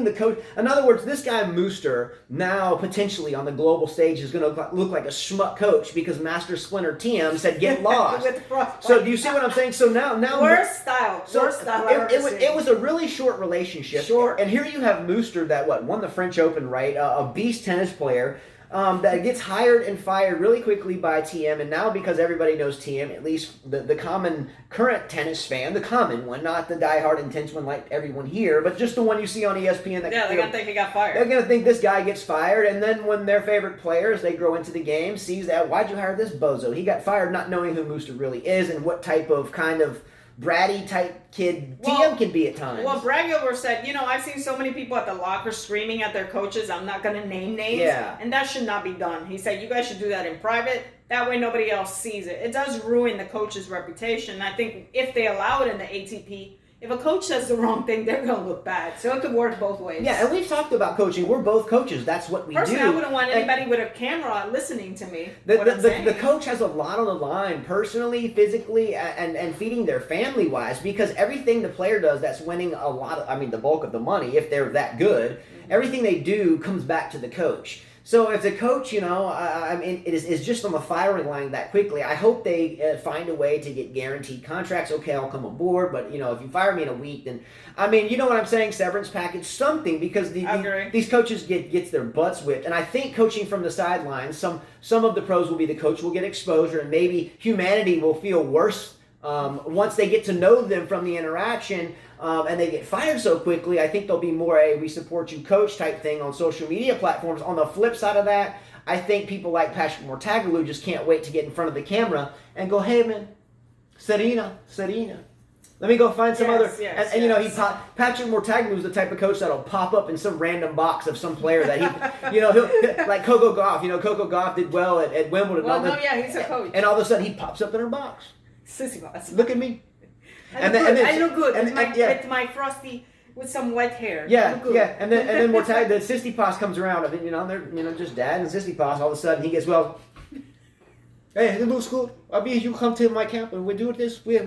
the coach? In other words, this guy Mooster now potentially on the global stage is going to look like a schmuck coach because Master Splinter TM said get lost. So do you see what I'm saying? So now worst style. It was a really short relationship. And here you have Mooster that won the French Open, right? A beast tennis player that gets hired and fired really quickly by TM. And now because everybody knows TM, at least the common current tennis fan, the common one, not the diehard intense one like everyone here, but just the one you see on ESPN. They're going to think he got fired. They're going to think this guy gets fired. And then when their favorite players, they grow into the game, sees that, why'd you hire this bozo? He got fired not knowing who Mooster really is and what type of kind of bratty type kid TM can be at times. Well, Brad Gilbert said, I've seen so many people at the locker screaming at their coaches, I'm not going to name names. Yeah. And that should not be done. He said, you guys should do that in private. That way nobody else sees it. It does ruin the coach's reputation. I think if they allow it in the ATP, if a coach says the wrong thing, they're going to look bad. So it could work both ways. Yeah, and we've talked about coaching. We're both coaches. That's what we Personally, do. I wouldn't want anybody with a camera listening to me. The coach has a lot on the line, personally, physically, and feeding their family-wise, because everything the player does that's winning a lot of, the bulk of the money, if they're that good, everything they do comes back to the coach. So if the coach, it is just on the firing line that quickly. I hope they find a way to get guaranteed contracts. Okay, I'll come aboard, but if you fire me in a week, then you know what I'm saying? Severance package, something, because these coaches gets their butts whipped. And I think coaching from the sidelines, some of the pros will be the coach will get exposure, and maybe humanity will feel worse once they get to know them from the interaction. And they get fired so quickly. I think there'll be more a we support you coach type thing on social media platforms. On the flip side of that, I think people like Patrick Mouratoglou just can't wait to get in front of the camera and go, hey man, Serena, let me go find some other. Patrick Mouratoglou is the type of coach that'll pop up in some random box of some player that he'll like Coco Gauff. Coco Gauff did well at Wimbledon. He's a coach. And all of a sudden he pops up in her box. Sissy. Look at me. I look good. It's my frosty with some wet hair. Yeah. And then the Sissipas comes around. They're just dad and Sissipas. All of a sudden he gets hey, it looks good. You come to my camp and we do this. We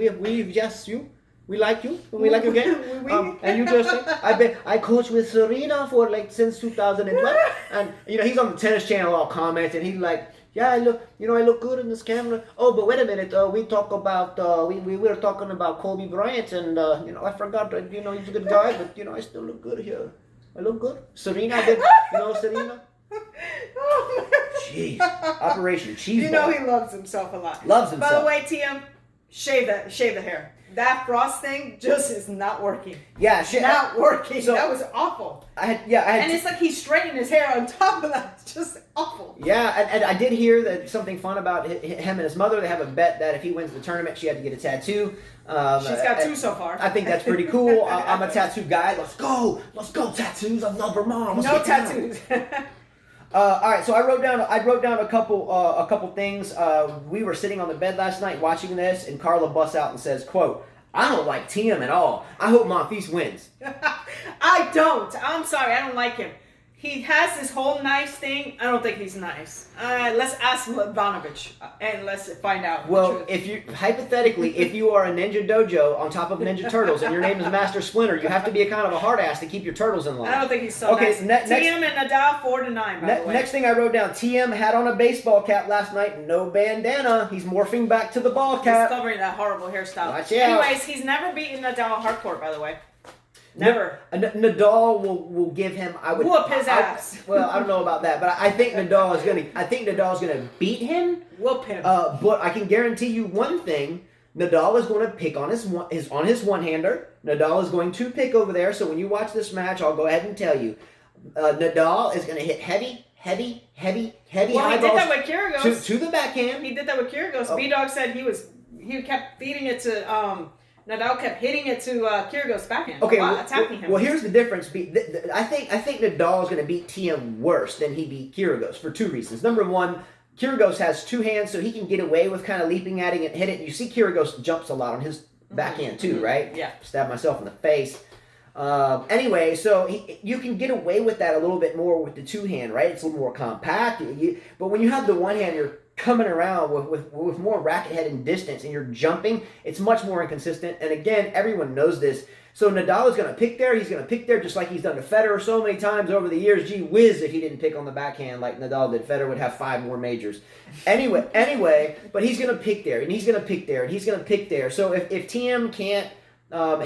just you. We like you. We like you again. And you just say, I coach with Serena for since 2012. And he's on the tennis channel all commenting. He's like, yeah, I look good in this camera. Oh, but wait a minute. We talk about we were talking about Kobe Bryant, and I forgot. He's a good guy, but I still look good here. I look good. Serena did. Serena. Jeez, Operation Cheese. He loves himself a lot. Loves himself. By the way, TM, shave the hair. that frost thing just is not working. Yeah, Not working. So- that was awful. I had And it's like he straightened his hair on top of that. It's just awful. Yeah, and I did hear that something fun about him and his mother. They have a bet that if he wins the tournament, she had to get a tattoo. She's got two so far. I think that's pretty cool. I'm a tattoo guy. Let's go tattoos. I love her mom. Let's No get down. tattoos. All right, so I wrote down a couple things. We were sitting on the bed last night watching this, and Carla busts out and says, "Quote: I don't like Tiem at all. I hope Monfils wins." I don't. I'm sorry. I don't like him. He has this whole nice thing. I don't think he's nice. Let's ask Ivanovic and let's find out. Well, the truth. if you hypothetically, if you are a Ninja Dojo on top of Ninja Turtles and your name is Master Splinter, you have to be a kind of a hard ass to keep your turtles in line. I don't think he's so nice. Next, Tiem and Nadal 4-9. By the way. next thing I wrote down: TM had on a baseball cap last night, no bandana. He's morphing back to the ball He's cap. covering that horrible hairstyle. Watch out. Anyways, he's never beaten Nadal hardcourt. By the way, never. Nadal will give him. I would Whoop his ass. Well, I don't know about that, but I think Nadal is gonna. I think Nadal's gonna beat him. Whoop him. But I can guarantee you one thing: Nadal is going to pick on his one-hander. Nadal is going to pick over there. So when you watch this match, I'll go ahead and tell you, Nadal is going to hit heavy Well, high he did balls that with Kyrgios. to the backhand. He did that with Kyrgios. Oh. B-Dog said he kept feeding it to Nadal kept hitting it to Kyrgios backhand. Okay, attacking him. Well, here's the difference. I think Nadal is going to beat Tiem worse than he beat Kyrgios for two reasons. Number one, Kyrgios has two hands, so he can get away with kind of leaping at it and hit it. You see Kyrgios jumps a lot on his backhand too, right? Yeah. Stab myself in the face. Anyway, so you can get away with that a little bit more with the two hand, right? It's a little more compact. But when you have the one hand, you're coming around with more racket head and distance, and you're jumping. It's much more inconsistent. And again, everyone knows this. So Nadal is going to pick there. He's going to pick there just like he's done to Federer so many times over the years. Gee whiz, if he didn't pick on the backhand like Nadal did, Federer would have 5 more majors. Anyway, but he's going to pick there, and he's going to pick there, and he's going to pick there. So if TM can't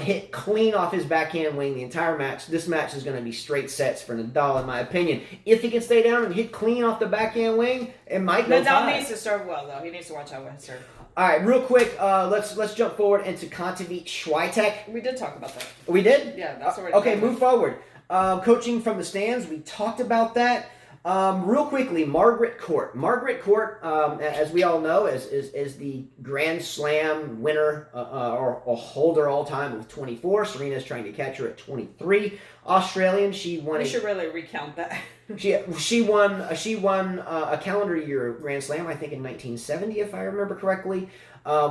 hit clean off his backhand wing the entire match, this match is going to be straight sets for Nadal, in my opinion. If he can stay down and hit clean off the backhand wing, it might go Nadal needs to serve well, though. He needs to watch out what he serves. All right, real quick, let's jump forward into Kontaveit Schweitek. We did talk about that. We did? Yeah, that's already Okay, covered. move forward. Coaching from the stands, we talked about that. Real quickly, Margaret Court. Margaret Court, as we all know, is the Grand Slam winner or holder all time with 24. Serena's trying to catch her at 23. Australian, she won. We should really recount that. She won a calendar year Grand Slam, I think in 1970, if I remember correctly.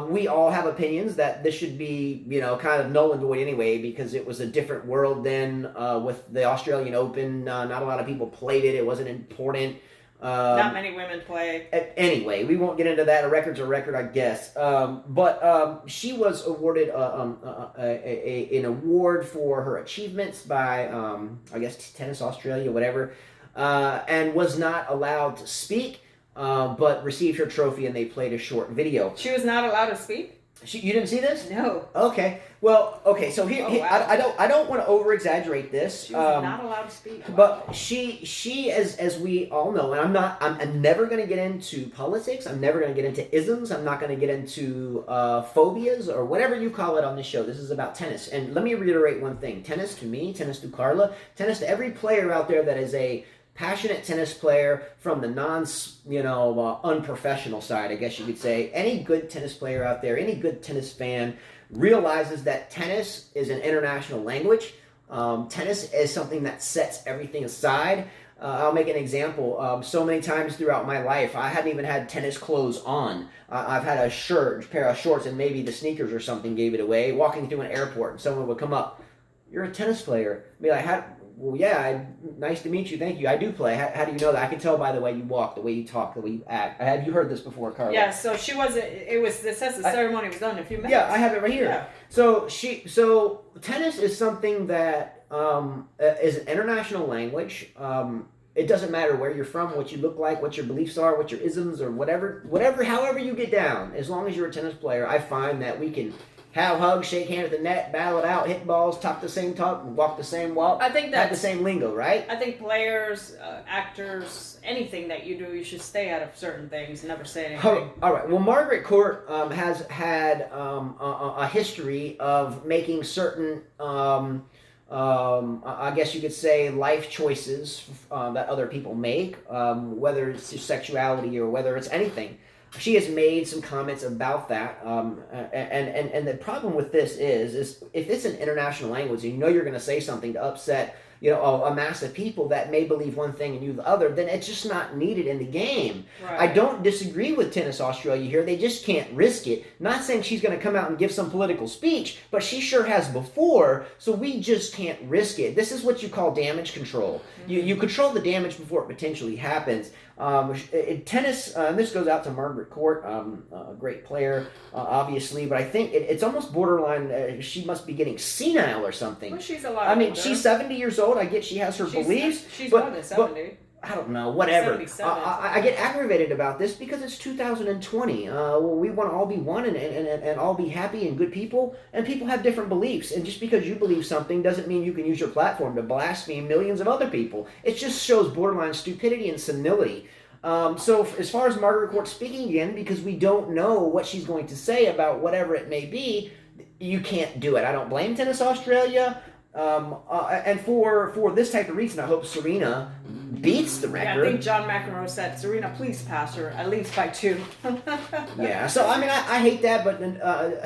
We all have opinions that this should be, kind of null and void anyway, because it was a different world then with the Australian Open. Not a lot of people played it. It wasn't important. Not many women play. Anyway, we won't get into that. A record's a record, I guess. But she was awarded an award for her achievements by, I guess, Tennis Australia, whatever, and was not allowed to speak. But received her trophy, and they played a short video. She was not allowed to speak? You didn't see this? No. Okay. Well, okay. So here, wow. I don't want to over-exaggerate this. She was not allowed to speak. Wow. But she as we all know, and I'm never going to get into politics. I'm never going to get into isms. I'm not going to get into phobias or whatever you call it on this show. This is about tennis. And let me reiterate one thing: tennis to me, tennis to Carla, tennis to every player out there that is a passionate tennis player from the unprofessional side, I guess you could say. Any good tennis player out there, any good tennis fan realizes that tennis is an international language. Tennis is something that sets everything aside. I'll make an example. So many times throughout my life, I hadn't even had tennis clothes on. I've had a pair of shorts, and maybe the sneakers or something gave it away. Walking through an airport, and someone would come up, "You're a tennis player." I'd be like, well, yeah, nice to meet you. Thank you. I do play. How do you know that? I can tell by the way you walk, the way you talk, the way you act. Have you heard this before, Carla? Yeah. So she wasn't. It says the ceremony was done in a few minutes. Yeah, I have it right here. Yeah. So tennis is something that is an international language. It doesn't matter where you're from, what you look like, what your beliefs are, what your isms or whatever, however you get down. As long as you're a tennis player, I find that we can have hugs, shake hands at the net, battle it out, hit balls, talk the same talk, walk the same walk. I think have the same lingo, right? I think players, actors, anything that you do, you should stay out of certain things. Never say anything. All right. Well, Margaret Court has had a history of making certain, I guess you could say, life choices that other people make, whether it's sexuality or whether it's anything. She has made some comments about that, and the problem with this is if it's an international language and you know you're going to say something to upset a mass of people that may believe one thing and you the other, then it's just not needed in the game. Right. I don't disagree with Tennis Australia here. They just can't risk it. Not saying she's going to come out and give some political speech, but she sure has before, so we just can't risk it. This is what you call damage control. Mm-hmm. You control the damage before it potentially happens. Tennis, this goes out to Margaret Court, a great player, obviously, but I think it's almost borderline. She must be getting senile or something. Well, she's a lot. I mean, older. She's 70 years old. I get she has her beliefs. She's but, more than 70. I don't know, whatever. 77. I get aggravated about this because it's 2020. We want to all be one and all be happy and good people, and people have different beliefs. And just because you believe something doesn't mean you can use your platform to blaspheme millions of other people. It just shows borderline stupidity and senility. So as far as Margaret Court speaking again, because we don't know what she's going to say about whatever it may be, you can't do it. I don't blame Tennis Australia. And for this type of reason, I hope Serena beats the record. Yeah, I think John McEnroe said, Serena, please pass her, at least by 2. Yeah, so I mean, I hate that, but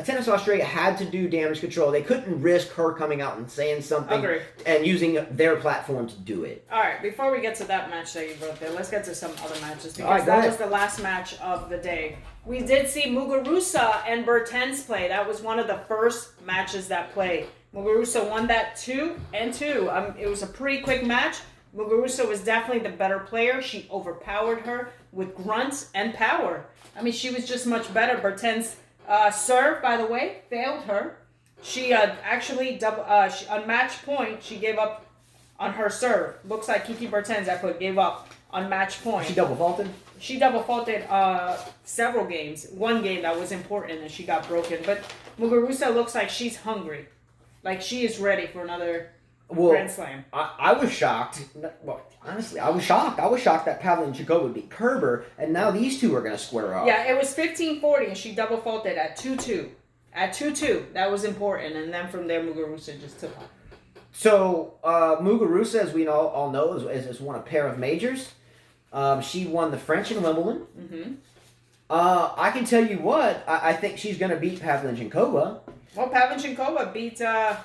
Tennis Australia had to do damage control. They couldn't risk her coming out and saying something and using their platform to do it. All right, before we get to that match that you wrote there, let's get to some other matches, because that was the last match of the day. We did see Muguruza and Bertens play. That was one of the first matches that played. Muguruza won that 2-2. It was a pretty quick match. Muguruza was definitely the better player. She overpowered her with grunts and power. I mean, she was just much better. Bertens' serve, by the way, failed her. She actually, on match point, she gave up on her serve. Looks like Kiki Bertens gave up on match point. She double faulted? She double faulted several games. One game that was important and she got broken. But Muguruza looks like she's hungry. Like she is ready for another Grand Slam. I was shocked. Well, honestly, I was shocked. I was shocked that Pavlyuchenkova would beat Kerber, and now these two are going to square off. Yeah, it was 15-40, and she double faulted at 2-2. At 2-2, that was important, and then from there, Muguruza just took off. So Muguruza, as we all know, has won a pair of majors. She won the French and Wimbledon. Mm-hmm. I can tell you what, I think she's going to beat Pavlyuchenkova. Well, Pavlyuchenkova beat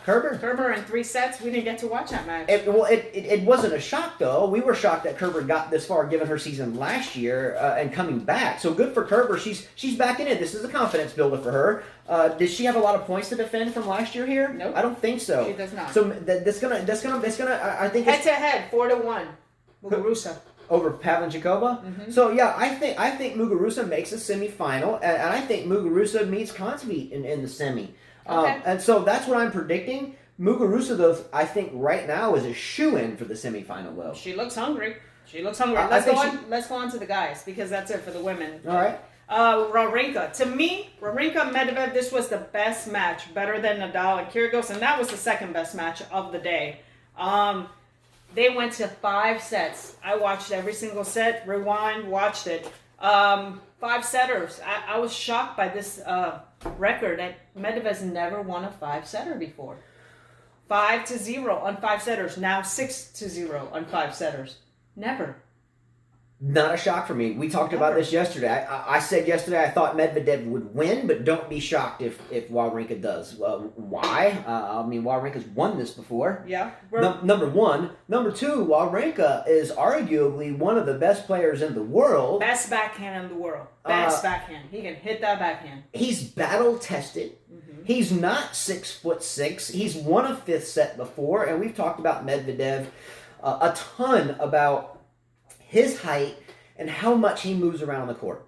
Kerber in 3 sets. We didn't get to watch that match. It wasn't a shock, though. We were shocked that Kerber got this far, given her season last year, and coming back. So good for Kerber. She's back in it. This is a confidence builder for her. Did she have a lot of points to defend from last year here? Nope. I don't think so. She does not. So that's gonna. I think head to head, 4-1. Muguruza. Over Pavlyuchenkova? Mm-hmm. So, yeah, I think Muguruza makes a semifinal, and I think Muguruza meets Kontaveit in the semi. Okay. And so that's what I'm predicting. Muguruza, though, I think right now is a shoo-in for the semifinal, though. She looks hungry. Let's go on to the guys, because that's it for the women. All right. Wawrinka. To me, Wawrinka Medvedev, this was the best match, better than Nadal and Kyrgios, and that was the second best match of the day. They went to 5 sets. I watched every single set, rewind, watched it. 5 setters. I was shocked by this record that Medvedev's never won a 5-setter before. 5-0 on 5 setters. Now 6-0 on 5 setters. Never. Not a shock for me. We talked about this yesterday. I said yesterday I thought Medvedev would win, but don't be shocked if Wawrinka does. Why? I mean, Wawrinka's won this before. Yeah. Number one. Number two, Wawrinka is arguably one of the best players in the world. Best backhand in the world. Best backhand. He can hit that backhand. He's battle tested. Mm-hmm. He's not 6'6". He's won a 5th set before, and we've talked about Medvedev a ton about his height and how much he moves around the court.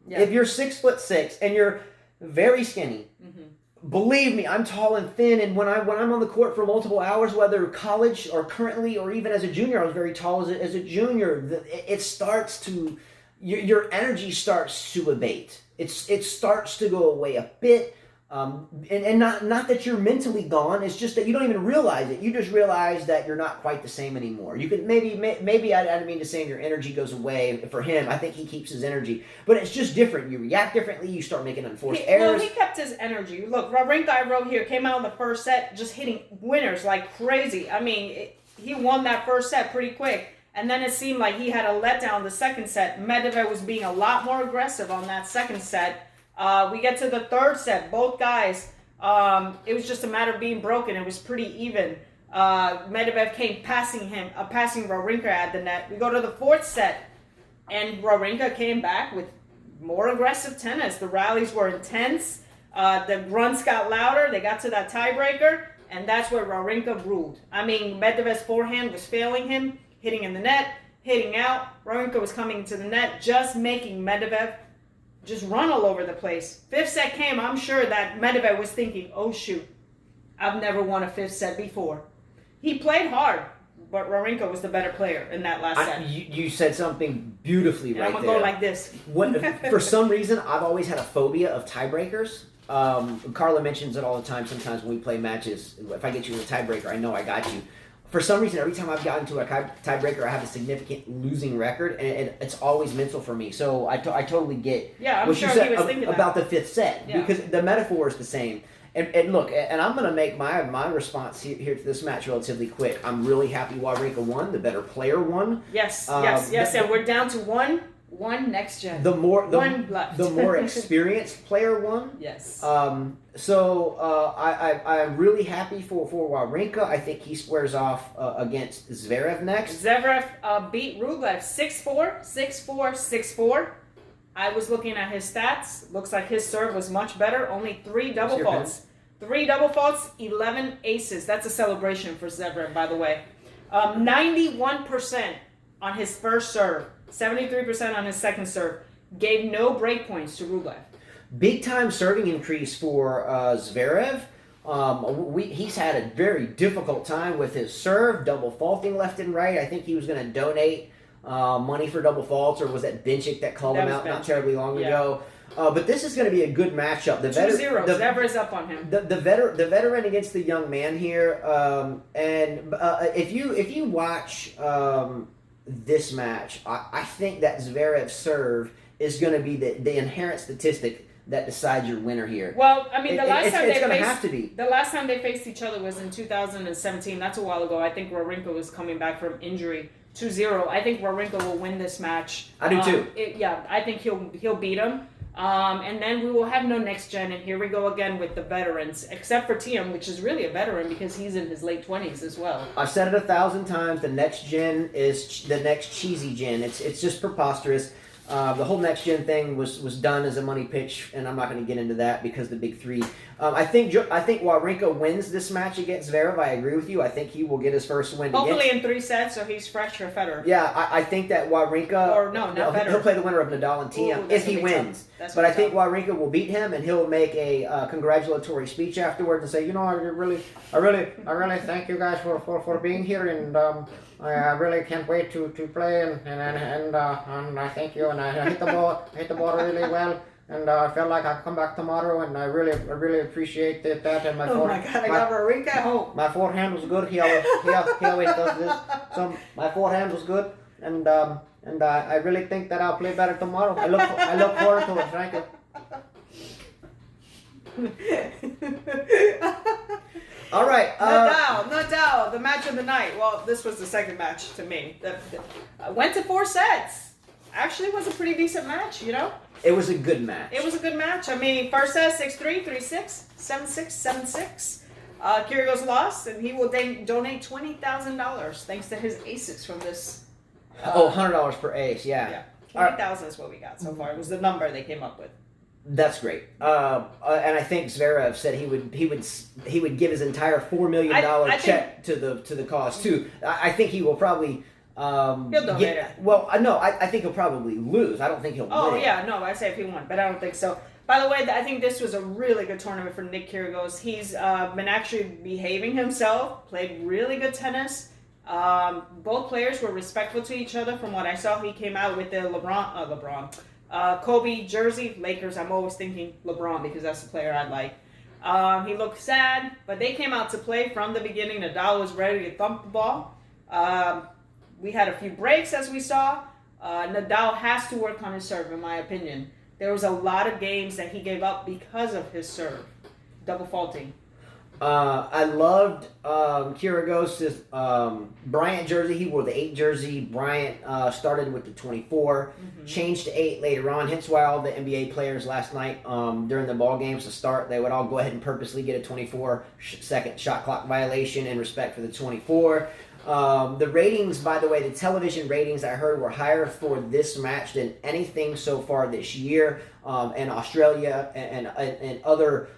Yeah. If you're 6'6" and you're very skinny, mm-hmm. Believe me, I'm tall and thin, and when I'm on the court for multiple hours, whether college or currently or even as a junior, I was very tall as a junior. It starts to your energy starts to abate. It starts to go away a bit. And not that you're mentally gone. It's just that you don't even realize it. You just realize that you're not quite the same anymore. You could maybe I didn't mean to say your energy goes away. For him, I think he keeps his energy, but it's just different. You react differently. You start making unforced errors. Well, he kept his energy. Look, Wawrinka, I wrote here, came out in the first set just hitting winners like crazy. I mean, he won that first set pretty quick. And then it seemed like he had a letdown the second set. Medvedev was being a lot more aggressive on that second set. We get to the third set. Both guys, it was just a matter of being broken. It was pretty even. Medvedev came passing Wawrinka at the net. We go to the fourth set, and Wawrinka came back with more aggressive tennis. The rallies were intense. The runs got louder. They got to that tiebreaker, and that's where Wawrinka ruled. I mean, Medvedev's forehand was failing him, hitting in the net, hitting out. Wawrinka was coming to the net, just making Medvedev just run all over the place. Fifth set came, I'm sure that Medvedev was thinking, oh shoot, I've never won a fifth set before. He played hard, but Wawrinka was the better player in that last set. You said something beautifully right there. I'm going to go like this. For some reason, I've always had a phobia of tiebreakers. Carla mentions it all the time sometimes when we play matches. If I get you in a tiebreaker, I know I got you. For some reason, every time I've gotten to a tiebreaker, I have a significant losing record, and it's always mental for me. So I totally get what you sure said he was thinking about the fifth set, because the metaphor is the same. And look, and I'm going to make my response here to this match relatively quick. I'm really happy Wawrinka won. The better player won. Yes, and we're down to one next gen. One left. The more experienced player won. Yes. I'm really happy for Wawrinka. I think he squares off against Zverev next. Zverev beat Rublev 6-4, 6-4, 6-4. I was looking at his stats. Looks like his serve was much better. Only 3 double faults. 3 double faults, 11 aces. That's a celebration for Zverev, by the way. 91% on his first serve. 73% on his second serve. Gave no break points to Rublev. Big time serving increase for Zverev. He's had a very difficult time with his serve, double faulting left and right. I think he was going to donate money for double faults, or was that Benchik that called him out not terribly long ago? But this is going to be a good matchup. 2-0. Zverev's up on him. The veteran against the young man here. If you watch this match, I think that Zverev's serve is going to be the inherent statistic that decides your winner here. Well, I mean, the last time they faced each other was in 2017. That's a while ago. I think Wawrinka was coming back from injury. 2-0. I think Wawrinka will win this match. I do too. I think he'll beat him. And then we will have no next gen, and here we go again with the veterans, except for Thiem, which is really a veteran because he's in his late 20s as well. I've said it 1,000 times. The next gen is the next cheesy gen. It's just preposterous. The whole next gen thing was done as a money pitch, and I'm not going to get into that because the big three. I think Wawrinka wins this match against Zverev. I agree with you. I think he will get his first win. Hopefully in 3 sets, so he's fresh for Federer. Yeah, I think that Wawrinka. Or no, not Federer. He'll play the winner of Nadal and Thiem if he wins. But I think Wawrinka will beat him, and he'll make a congratulatory speech afterwards and say, I really thank you guys for being here, and I really can't wait to play, and I thank you, and I hit the ball really well, and I felt like I'd come back tomorrow, and I really appreciate that. And my God, I got Wawrinka at home. My forehand was good. He always does this. So my forehand was good, and I really think that I'll play better tomorrow. I look forward to it. Thank you. All right. Nadal, the match of the night. Well, this was the second match to me. Went to 4 sets. Actually was a pretty decent match, It was a good match. I mean, first set, 6-3, 3-6, 7-6, 7-6. Kyrgios lost, and he will donate $20,000 thanks to his aces from this. $100 per ace, yeah. 20,000 is what we got so far. It was the number they came up with. That's great, and I think Zverev said he would give his entire $4 million check to the cause too. I think he will probably he'll donate it. Well, no, I think he'll probably lose. I don't think he'll win. Oh yeah, no, I say if he won, but I don't think so. By the way, I think this was a really good tournament for Nick Kyrgios. He's been actually behaving himself, played really good tennis. Both players were respectful to each other. From what I saw, he came out with the Kobe jersey. Lakers, I'm always thinking LeBron because that's the player I like. He looked sad, but they came out to play from the beginning. Nadal was ready to thump the ball. We had a few breaks, as we saw. Nadal has to work on his serve, in my opinion. There was a lot of games that he gave up because of his serve, double faulting. I loved Kyrgios' Bryant jersey. He wore the 8 jersey. Bryant started with the 24, changed to 8 later on. Hence why all the NBA players last night during the ball games to start, they would all go ahead and purposely get a 24-second shot clock violation in respect for the 24. The ratings, by the way, the television ratings I heard were higher for this match than anything so far this year in Australia and other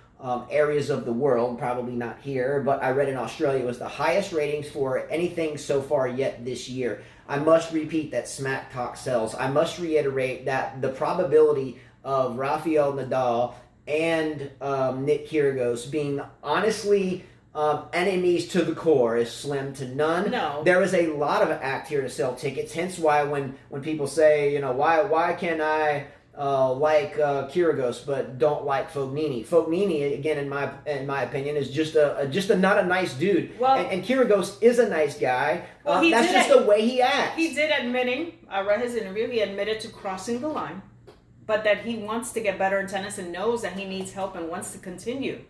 areas of the world, probably not here, but I read in Australia it was the highest ratings for anything so far yet this year. I must repeat that smack talk sells. I must reiterate that the probability of Rafael Nadal and Nick Kyrgios being honestly enemies to the core is slim to none. No. There is a lot of act here to sell tickets, hence why when people say, why can I like Kyrgios, but don't like Fognini. Fognini, again, in my opinion, is just a not a nice dude. Well, and Kyrgios is a nice guy. Well, that's just the way he acts. He did admitting. I read his interview. He admitted to crossing the line, but that he wants to get better in tennis and knows that he needs help and wants to continue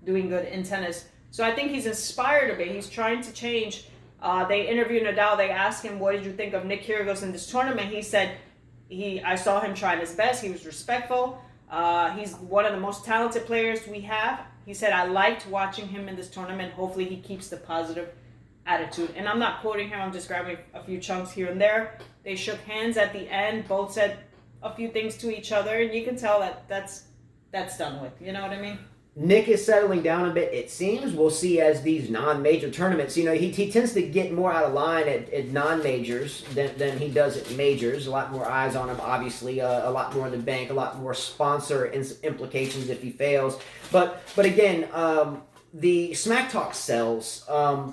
doing good in tennis. So I think he's inspired a bit. He's trying to change. They interviewed Nadal. They asked him, "What did you think of Nick Kyrgios in this tournament?" He said, I saw him trying his best. He was respectful. He's one of the most talented players we have. He said, I liked watching him in this tournament. Hopefully he keeps the positive attitude. And I'm not quoting him. I'm just grabbing a few chunks here and there. They shook hands at the end. Both said a few things to each other. And you can tell that that's done with. You know what I mean? Nick is settling down a bit, it seems. We'll see as these non-major tournaments. He tends to get more out of line at non-majors than he does at majors. A lot more eyes on him, obviously. A lot more in the bank. A lot more sponsor implications if he fails. But again, the Smack Talk sells.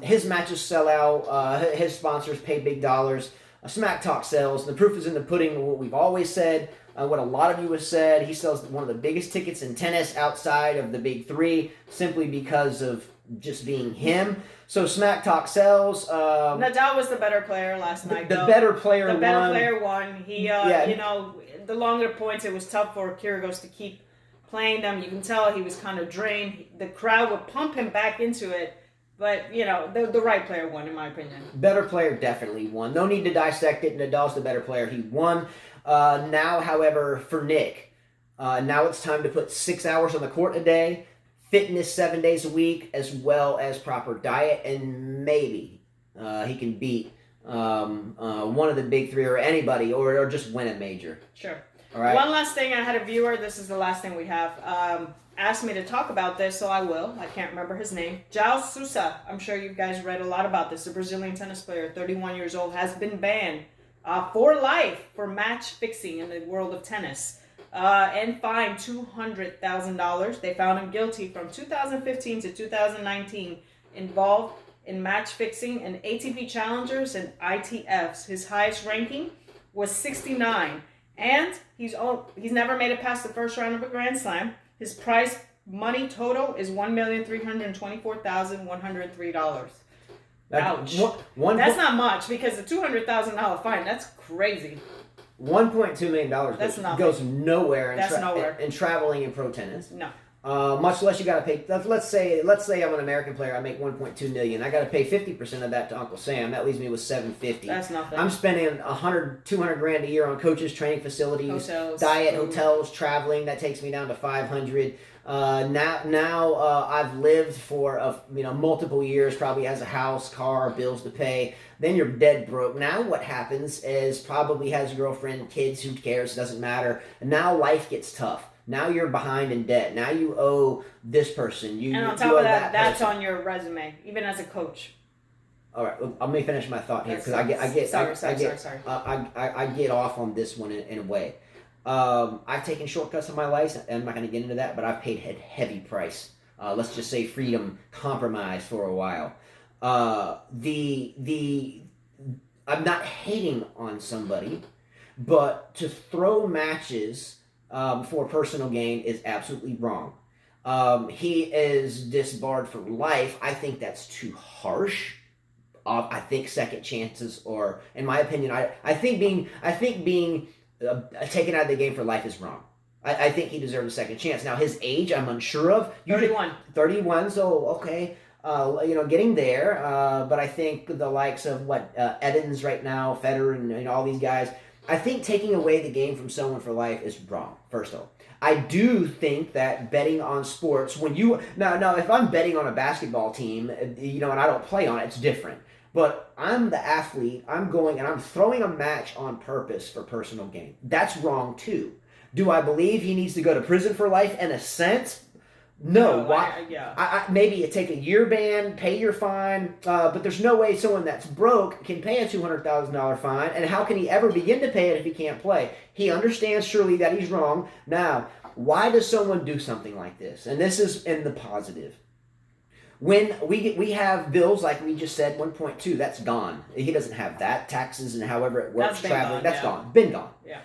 His matches sell out. His sponsors pay big dollars. Smack Talk sells. The proof is in the pudding. What we've always said. What a lot of you have said, he sells one of the biggest tickets in tennis outside of the big 3 simply because of just being him. So Smack Talk sells. Nadal was the better player last night. The better player won. The better player won. He, the longer points, it was tough for Kyrgios to keep playing them. You can tell he was kind of drained. The crowd would pump him back into it. But, the right player won, in my opinion. Better player definitely won. No need to dissect it. Nadal's the better player. He won. Now, however, for Nick, now it's time to put 6 hours on the court a day, fitness 7 days a week, as well as proper diet, and maybe he can beat one of the big 3 or anybody, or just win a major. Sure. All right. One last thing, I had a viewer, this is the last thing we have, asked me to talk about this, so I will. I can't remember his name. João Sousa. I'm sure you guys read a lot about this. A Brazilian tennis player, 31 years old, has been banned for life for match fixing in the world of tennis and fined $200,000. They found him guilty from 2015 to 2019 involved in match fixing in ATP Challengers and ITFs. His highest ranking was 69, and he's never made it past the first round of a Grand Slam. His prize money total is $1,324,103. Ouch. That's not much because the $200,000 fine, that's crazy. $1.2 million goes nowhere in traveling in pro tennis. No. Much less you got to pay. Let's say I'm an American player. I make $1.2 million. I got to pay 50% of that to Uncle Sam. That leaves me with $750. That's nothing. I'm spending $100-200 grand a year on coaches, training facilities, hotels, diet, hotels, traveling. That takes me down to $500. Now I've lived for multiple years. Probably has a house, car, bills to pay. Then you're dead broke. Now what happens is probably has a girlfriend, kids. Who cares? Doesn't matter. And now life gets tough. Now you're behind in debt. Now you owe this person. And on top of that, that's on your resume, even as a coach. All right, let me finish my thought here because I get off on this one in a way. I've taken shortcuts in my life. I'm not going to get into that, but I've paid a heavy price. Let's just say freedom compromised for a while. I'm not hating on somebody, but to throw matches for personal gain is absolutely wrong. he is disbarred for life. I think that's too harsh. I think second chances, or in my opinion, I think being taken out of the game for life is wrong. I think he deserves a second chance. Now his age, I'm unsure of. 31. 31. So okay, getting there. But I think the likes of Evans right now, Federer, and all these guys. I think taking away the game from someone for life is wrong. First of all, I do think that betting on sports now if I'm betting on a basketball team, and I don't play on it, it's different. But I'm the athlete. I'm going and I'm throwing a match on purpose for personal gain. That's wrong too. Do I believe he needs to go to prison for life in a sense? No. Why? Maybe you take a year ban, pay your fine, but there's no way someone that's broke can pay a $200,000 fine. And how can he ever begin to pay it if he can't play? He understands surely that he's wrong. Now, why does someone do something like this? And this is in the positive. When we have bills like we just said, 1.2, that's gone. He doesn't have that. Taxes and however it works, traveling, that's gone. Been gone. Yeah.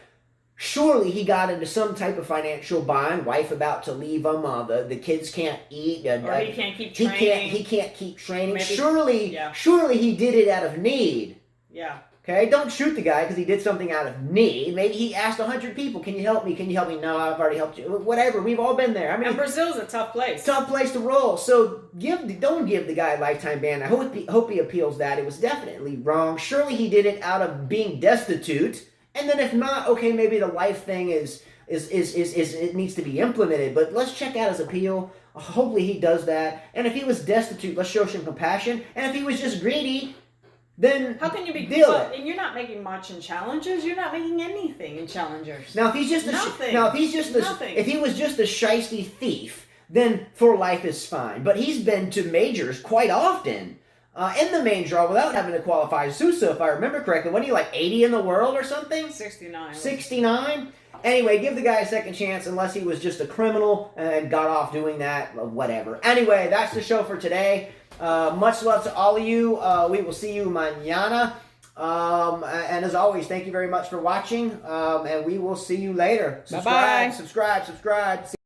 Surely he got into some type of financial bind. Wife about to leave him. The kids can't eat. Or he can't keep training. He can't keep training. Maybe, surely he did it out of need. Yeah. Okay, don't shoot the guy because he did something out of need. Maybe he asked 100 people, "Can you help me? Can you help me?" No, I've already helped you. Whatever. We've all been there. I mean, and Brazil's a tough place. Tough place to roll. So don't give the guy a lifetime ban. I hope he appeals that. It was definitely wrong. Surely he did it out of being destitute. And then if not, okay, maybe the life thing is it needs to be implemented. But let's check out his appeal. Hopefully he does that. And if he was destitute, let's show some compassion. And if he was just greedy, then how can you be deal it? And you're not making much in challengers. You're not making anything in challengers. Now if he's just if he was just a shiesty thief, then for life is fine. But he's been to majors quite often. In the main draw without having to qualify. Sousa, if I remember correctly, wasn't he like 80 in the world or something? 69. 69? Anyway, give the guy a second chance unless he was just a criminal and got off doing that, whatever. Anyway, that's the show for today. Much love to all of you. We will see you mañana. And as always, thank you very much for watching. And we will see you later. Bye-bye. Subscribe.